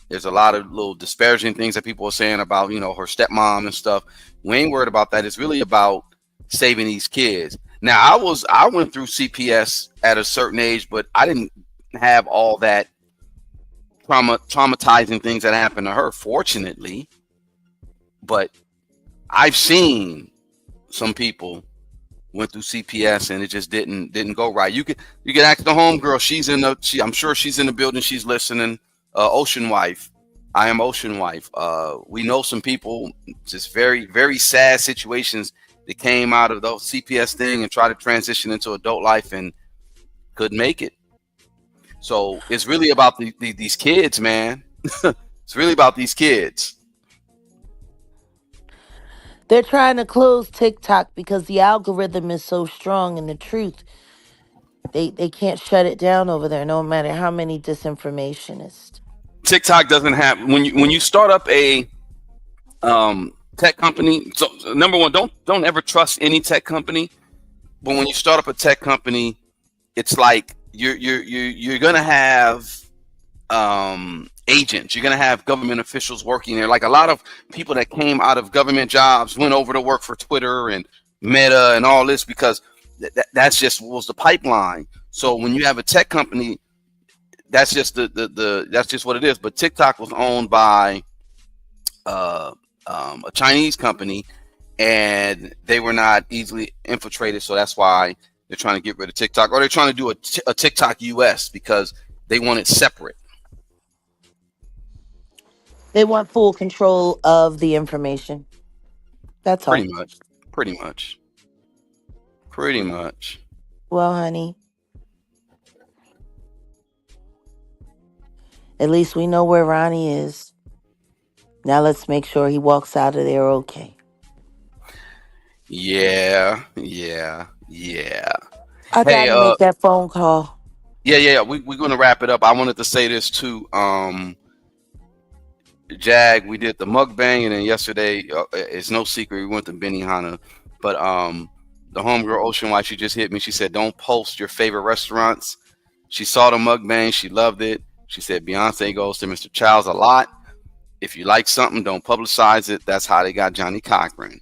There's a lot of little disparaging things that people are saying about, her stepmom and stuff. We ain't worried about that. It's really about saving these kids. Now, I went through CPS at a certain age, but I didn't have all that traumatizing things that happened to her, fortunately. But I've seen some people went through CPS and it just didn't go right. You could ask the homegirl. I'm sure she's in the building. She's listening. Ocean Wife. I am Ocean Wife. We know some people, just very, very sad situations that came out of the CPS thing and tried to transition into adult life and couldn't make it. So it's really about these kids, man. It's really about these kids. They're trying to close TikTok because the algorithm is so strong, and the truth, they can't shut it down over there no matter how many disinformationists. TikTok doesn't have when you start up a tech company. So number one, don't ever trust any tech company. But when you start up a tech company, it's like you're gonna have agents. You're gonna have government officials working there. Like a lot of people that came out of government jobs went over to work for Twitter and Meta and all this because that's just was the pipeline. So when you have a tech company, that's just that's just what it is. But TikTok was owned by a Chinese company, and they were not easily infiltrated. So that's why they're trying to get rid of TikTok, or they're trying to do a TikTok US because they want it separate. They want full control of the information. That's all. Pretty much. Pretty much. Pretty much. Well, honey, at least we know where Ronnie is. Now let's make sure he walks out of there okay. Yeah. Yeah. Yeah. I Hey, gotta make that phone call. yeah. We're gonna wrap it up. I wanted to say this too. Jag, we did the mukbang, and then yesterday, it's no secret, we went to Benihana. But the homegirl Ocean White, she just hit me. She said, "Don't post your favorite restaurants." She saw the mukbang, she loved it. She said Beyonce goes to Mr. Childs a lot. If you like something, don't publicize it. That's how they got Johnny Cochran.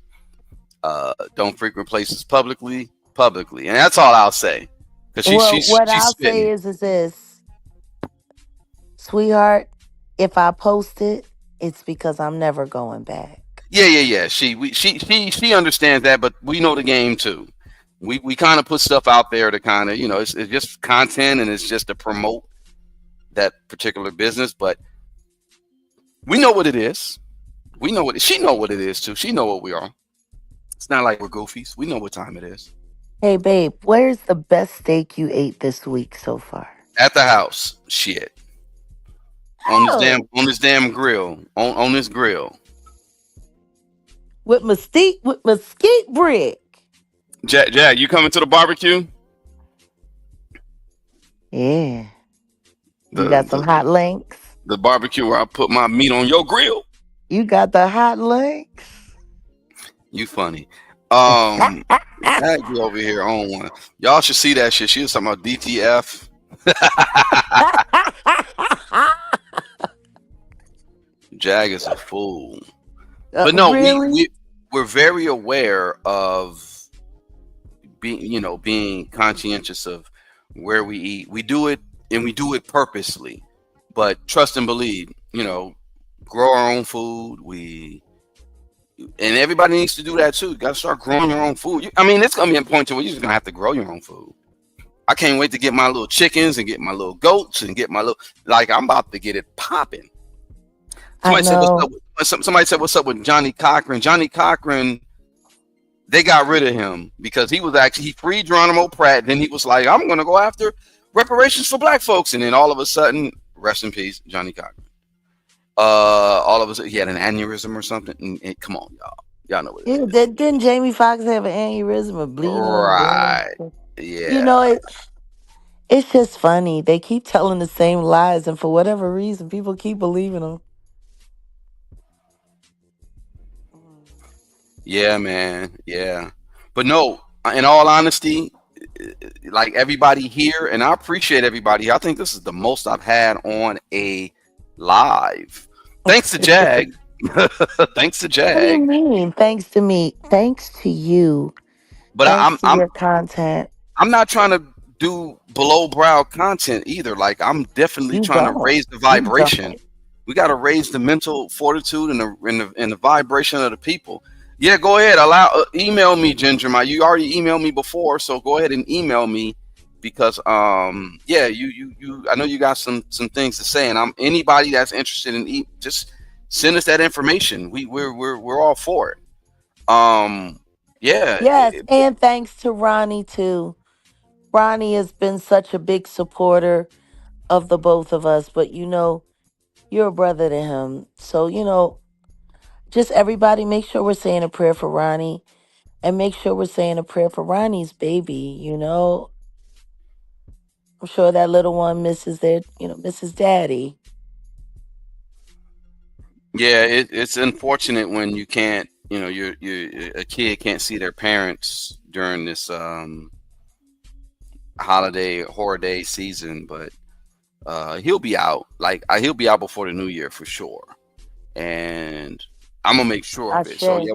Don't frequent places publicly, and that's all I'll say. Because What she's I'll say spitting. is this, sweetheart. If I post it, it's because I'm never going back. Yeah. She understands that, but we know the game too. We kind of put stuff out there to kind of, it's just content and it's just to promote that particular business, but we know what it is. She know what it is too. She know what we are. It's not like we're goofies. We know what time it is. Hey, babe, where's the best steak you ate this week so far? At the house. Shit. Oh, On this damn grill. On this grill. with mesquite brick. Jag, you coming to the barbecue? Yeah. You The got some the hot links. the barbecue where I put my meat on your grill. You got the hot links. You funny. Um, Jag be over here on one. Y'all should see that shit. She was talking about DTF. Jag is a fool. But no, Really? we're very aware of being conscientious of where we eat. We do it, and we do it purposely. But trust and believe, grow our own food. And everybody needs to do that too. You got to start growing your own food. I mean, it's gonna be a point to where you're just gonna have to grow your own food. I can't wait to get my little chickens and get my little goats and get my little, like, I'm about to get it popping. I Somebody said what's know. up. Somebody said what's up with Johnny Cochran. Johnny Cochran, they got rid of him because he freed Geronimo Pratt. Then he was like, I'm gonna go after reparations for black folks, and then all of a sudden, rest in peace, Johnny Cochran. All of a sudden, he had an aneurysm or something. And come on, y'all know what it Yeah, is, didn't Jamie Foxx have an aneurysm or bleeding on the brain? right? You Yeah, know, it's just funny. They keep telling the same lies, and for whatever reason, people keep believing them. yeah, man, yeah. But no, in all honesty, like everybody here, and I appreciate everybody here. I think this is the most I've had on a live. Thanks to Jag. Thanks to What do you Jag. mean? Thanks to me. Thanks to you. But Thanks to your content. I'm not trying to do below brow content either. Like, I'm definitely You trying to don't. raise the You vibration. don't. We got to raise the mental fortitude and the vibration of the people. Yeah, go ahead. Email me, Ginger. You already emailed me before, so go ahead and email me because yeah, you I know you got some things to say, and I'm anybody that's interested in just send us that information. We're all for it. Yeah. Yes, and thanks to Ronnie too. Ronnie has been such a big supporter of the both of us, but you're a brother to him. So, just everybody make sure we're saying a prayer for Ronnie and make sure we're saying a prayer for Ronnie's baby. I'm sure that little one misses daddy. Yeah, it's unfortunate when you can't, you a kid can't see their parents during this holiday horror day season, but he'll be out. Like, he'll be out before the new year for sure, and I'm gonna make sure of it. So Ashe. yeah,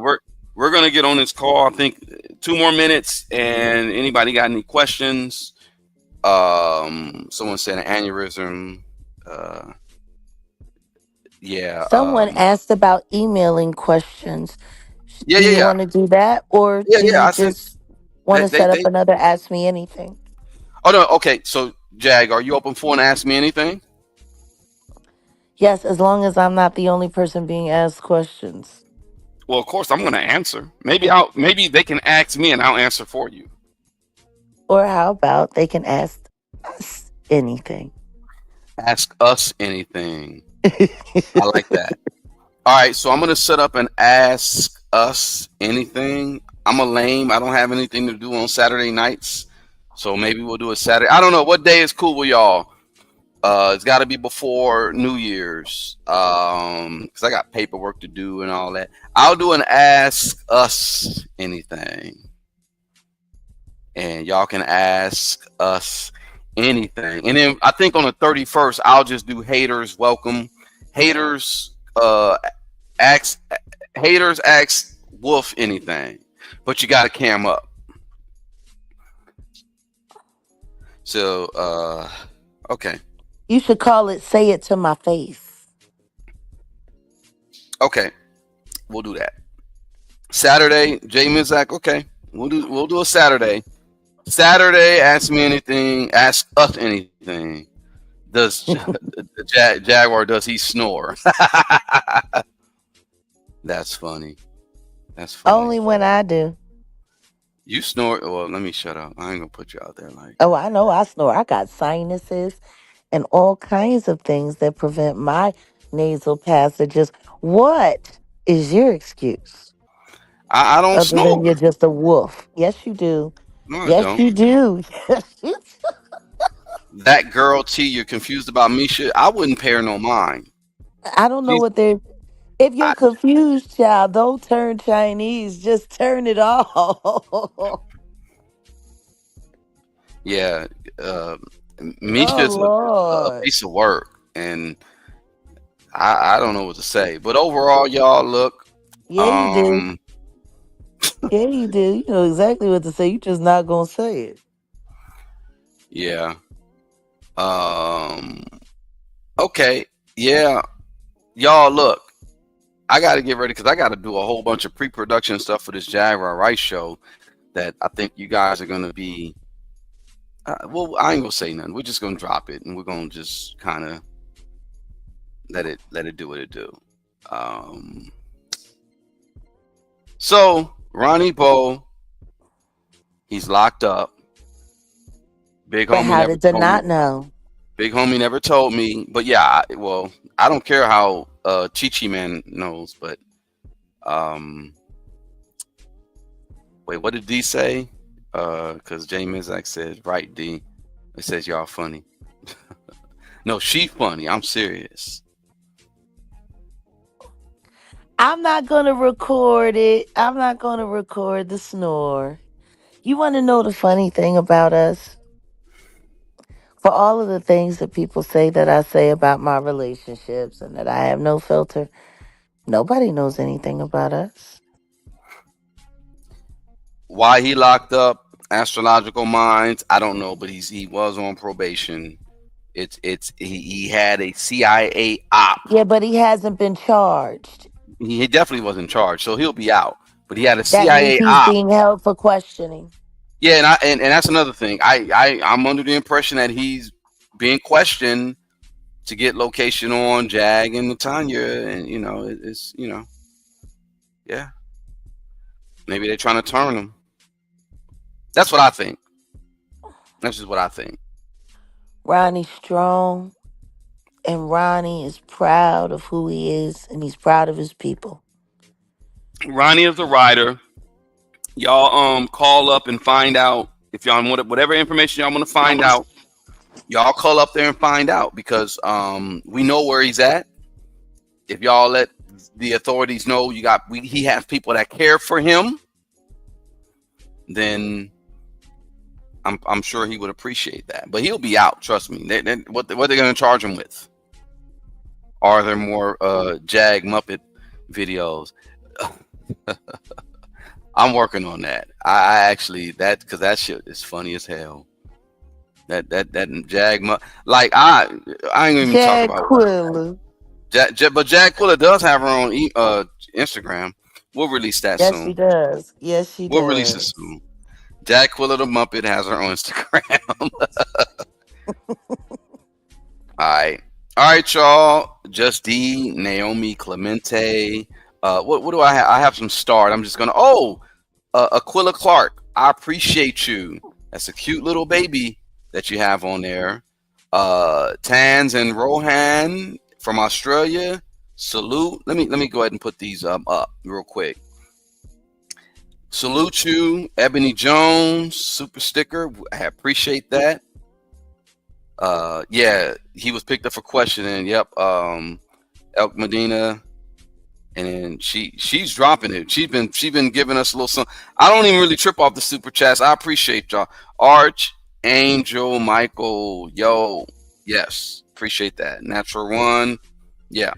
we're gonna get on this call. I think 2 more minutes, and anybody got any questions? Someone said an aneurysm. Uh, yeah. Someone asked about emailing questions. Yeah, Do yeah, you yeah, want to do that, or yeah, do yeah. you I sent just want to set up they. another Ask Me Anything? Oh no, okay. So Jag, are you open for and ask me anything? Yes, as long as I'm not the only person being asked questions. Well, of course I'm gonna answer. Maybe they can ask me and I'll answer for you. Or how about they can ask us anything? Ask us anything. I like that. All right, so I'm gonna set up an ask us anything. I'm a lame. I don't have anything to do on Saturday nights, so maybe we'll do a Saturday. I don't know what day is cool with y'all. It's got to be before New Year's, because I got paperwork to do and all that. I'll do an ask us anything, and y'all can ask us anything. And then I think on the 31st, I'll just do haters welcome. Haters, ask haters ask Wolf anything, but you got to cam up. So, okay. You should call it Say It to My Face. Okay, we'll do that. Saturday, Jay Mizak. Okay, we'll do a Saturday. Saturday, ask me anything. Ask us anything. Does the Jaguar, does he snore? That's funny. That's funny. Only when I do. You snore. Well, let me shut up. I ain't gonna put you out there like Oh, that. I know I snore. I got sinuses and all kinds of things that prevent my nasal passages. What is your excuse? I don't Other than snore. you're just a wolf. Yes, you do. No, I Yes, don't. you do. Yes, you do. that girl T, you're confused about Misha. I wouldn't pay her no mind. I don't know She's, what they're. If you're I, confused, child, don't turn Chinese. Just turn it off. yeah, uh, Oh Misha's a Lord. piece of work, and I don't know what to say. But overall, y'all, look, Yeah, you do. um, Yeah, you do. You know exactly what to say. You just not gonna say it. yeah, um, okay, yeah, y'all, look. I got to get ready because I got to do a whole bunch of pre-production stuff for this Jaguar Rice show that I think you guys are gonna be. Well, I ain't gonna say nothing. We're just gonna drop it, and we're gonna just kind of let it do what it do. Um, so Ronnie Bo, he's locked up. Big But homie how never did they told me. not know? Big homie never told me. But yeah, well, I don't care how Chi Man knows. But um, wait, what did D say? Because Jay Mizak said, right, D. It says y'all funny. No, she funny. I'm serious. I'm not gonna record it. I'm not gonna record the snore. You want to know the funny thing about us? For all of the things that people say that I say about my relationships and that I have no filter, nobody knows anything about us. Why he locked up? Astrological minds. I don't know, but he was on probation. He had a CIA op. Yeah, but he hasn't been charged. He definitely was in charge, so he'll be out. But he had a That means CIA he's op. being held for questioning. Yeah, and that's another thing. I'm under the impression that he's being questioned to get location on Jag and Tanya, and it's yeah, maybe they're trying to turn him. That's what I think. That's just what I think. Ronnie's strong, and Ronnie is proud of who he is, and he's proud of his people. Ronnie is a writer. Y'all call up and find out if y'all want whatever information y'all want to find out. Y'all call up there and find out because we know where he's at. If y'all let the authorities know he has people that care for him, then I'm sure he would appreciate that. But he'll be out, trust me. What they're going to charge him with? Are there more Jag Muppet videos? I'm working on that. I actually because that shit is funny as hell. That Jag like I ain't gonna even talk about it. Jaquilla. But Jaquilla does have her own Instagram. We'll release that Yes, she soon. does. Yes, she We'll release it does. soon. Jaquilla the Muppet has her own Instagram. All right, y'all. Just D, Naomi, Clemente. What do I have? I have some start. I'm just gonna. Aquila Clark. I appreciate you. That's a cute little baby that you have on there. Tans and Rohan from Australia. Salute. Let me go ahead and put these up real quick. Salute you, Ebony Jones, super sticker. I appreciate that. Yeah, he was picked up for questioning. Yep. Elk Medina, and then she's dropping it. She's been giving us a little something. I don't even really trip off the super chats. I appreciate y'all. Arch, Angel, Michael, yo, yes, appreciate that. Natural one, yeah,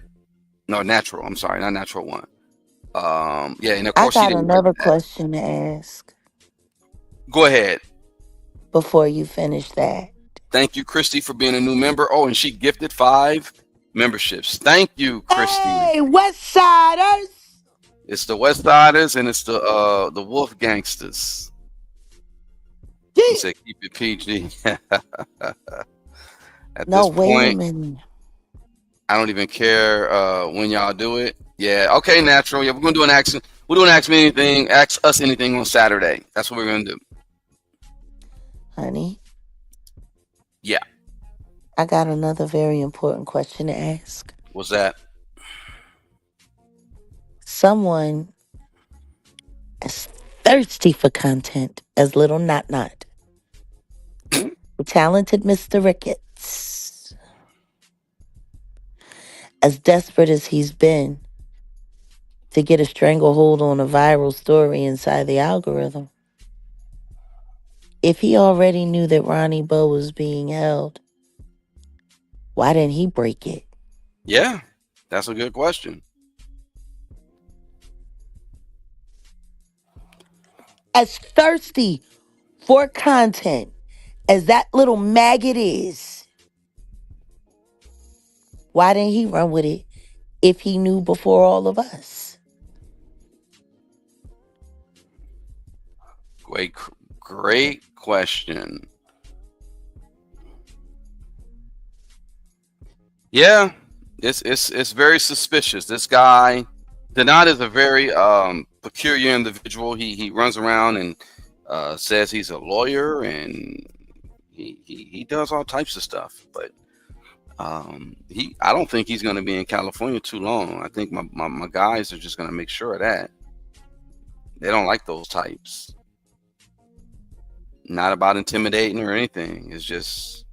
no, natural. I'm sorry, not natural one. Yeah, and of I course he got didn't write another that. question to ask Go ahead. before you finish that. Thank you, Christy, for being a new member. Oh, and she gifted 5 memberships. Thank you, Christy. Hey, West Siders! It's the West Siders and it's the Wolf Gangsters. He Yeah. said keep it PG. At No, this wait a point, minute. I don't even care when y'all do it. Yeah, okay, natural. Yeah, we're gonna do an action. We're doing ask me anything, ask us anything on Saturday. That's what we're gonna do. Honey, Yeah. I got another very important question to ask. What's that? Someone as thirsty for content as Little Not Not Talented Mr. Ricketts. As desperate as he's been to get a stranglehold on a viral story inside the algorithm, if he already knew that Ronnie Bo was being held, why didn't he break it? Yeah, that's a good question. As thirsty for content as that little maggot is, why didn't he run with it if he knew before all of us? Great question. Yeah, it's very suspicious. This guy, Denat, is a very peculiar individual. He runs around and says he's a lawyer, and he does all types of stuff. But I don't think he's going to be in California too long. I think my guys are just going to make sure of that. They don't like those types. Not about intimidating or anything. It's just,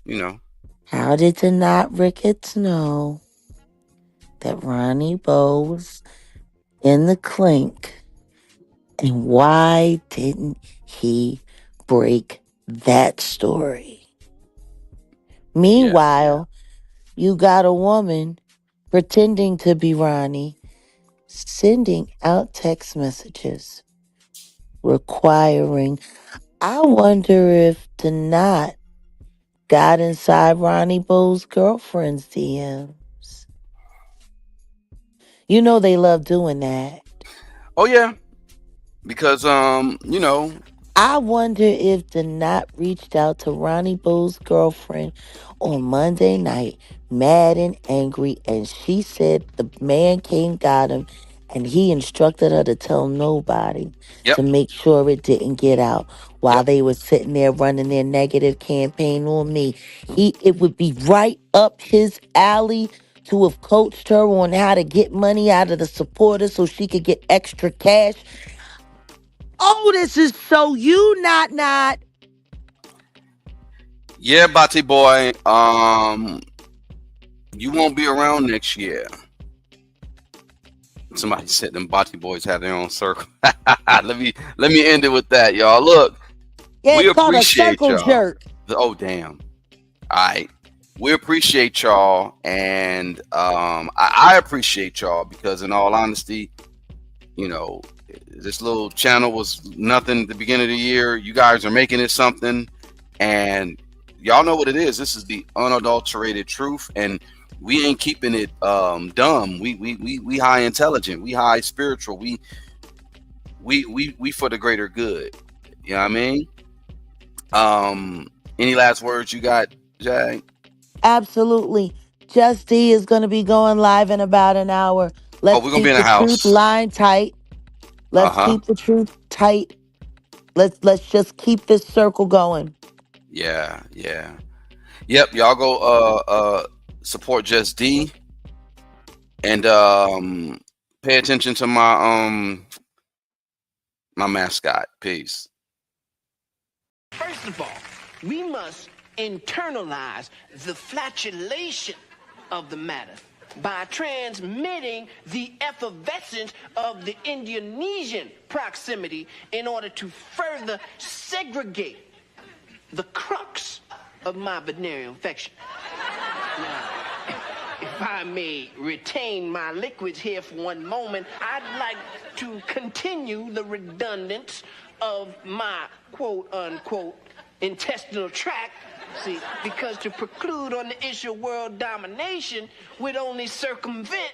you know. How did Denat Ricketts know that Ronnie Bo was in the clink? And why didn't he break that story? Meanwhile, you got a woman pretending to be Ronnie, sending out text messages requiring. I wonder if Denat got inside Ronnie Bo's girlfriend's DMs. You know they love doing that. Oh yeah, because you know. I wonder if Denat reached out to Ronnie Bo's girlfriend on Monday night, mad and angry, and she said the man came, got him, and he instructed her to tell nobody Yep. to make sure it didn't get out while Yep. they were sitting there running their negative campaign on me. It would be right up his alley to have coached her on how to get money out of the supporters so she could get extra cash. Oh, this is so you not. Yeah, Bati boy. You won't be around next year. Somebody said them Bati boys have their own circle. let me end it with that, y'all. Look, Yeah, we it's called a appreciate circle y'all. jerk. Oh damn. All right. We appreciate y'all, and I appreciate y'all because, in all honesty, you know, this little channel was nothing at the beginning of the year. You guys are making it something, and y'all know what it is. This is the unadulterated truth, and we ain't keeping it dumb. We high intelligent. We high spiritual. We for the greater good. You know what I mean? Any last words you got, Jay? Absolutely. Just D is going to be going live in about an hour. Oh, Let's we're gonna be keep in the the truth house. line tight. Let's keep the truth tight. Let's just keep this circle going. Yeah. Yep. Y'all go support Just D, and pay attention to my mascot. Peace. First of all, we must internalize the flatulation of the matter by transmitting the effervescence of the Indonesian proximity in order to further segregate the crux of my venereal infection. Now, if I may retain my liquids here for one moment, I'd like to continue the redundance of my quote-unquote intestinal tract. See, because to preclude on the issue of world domination would only circumvent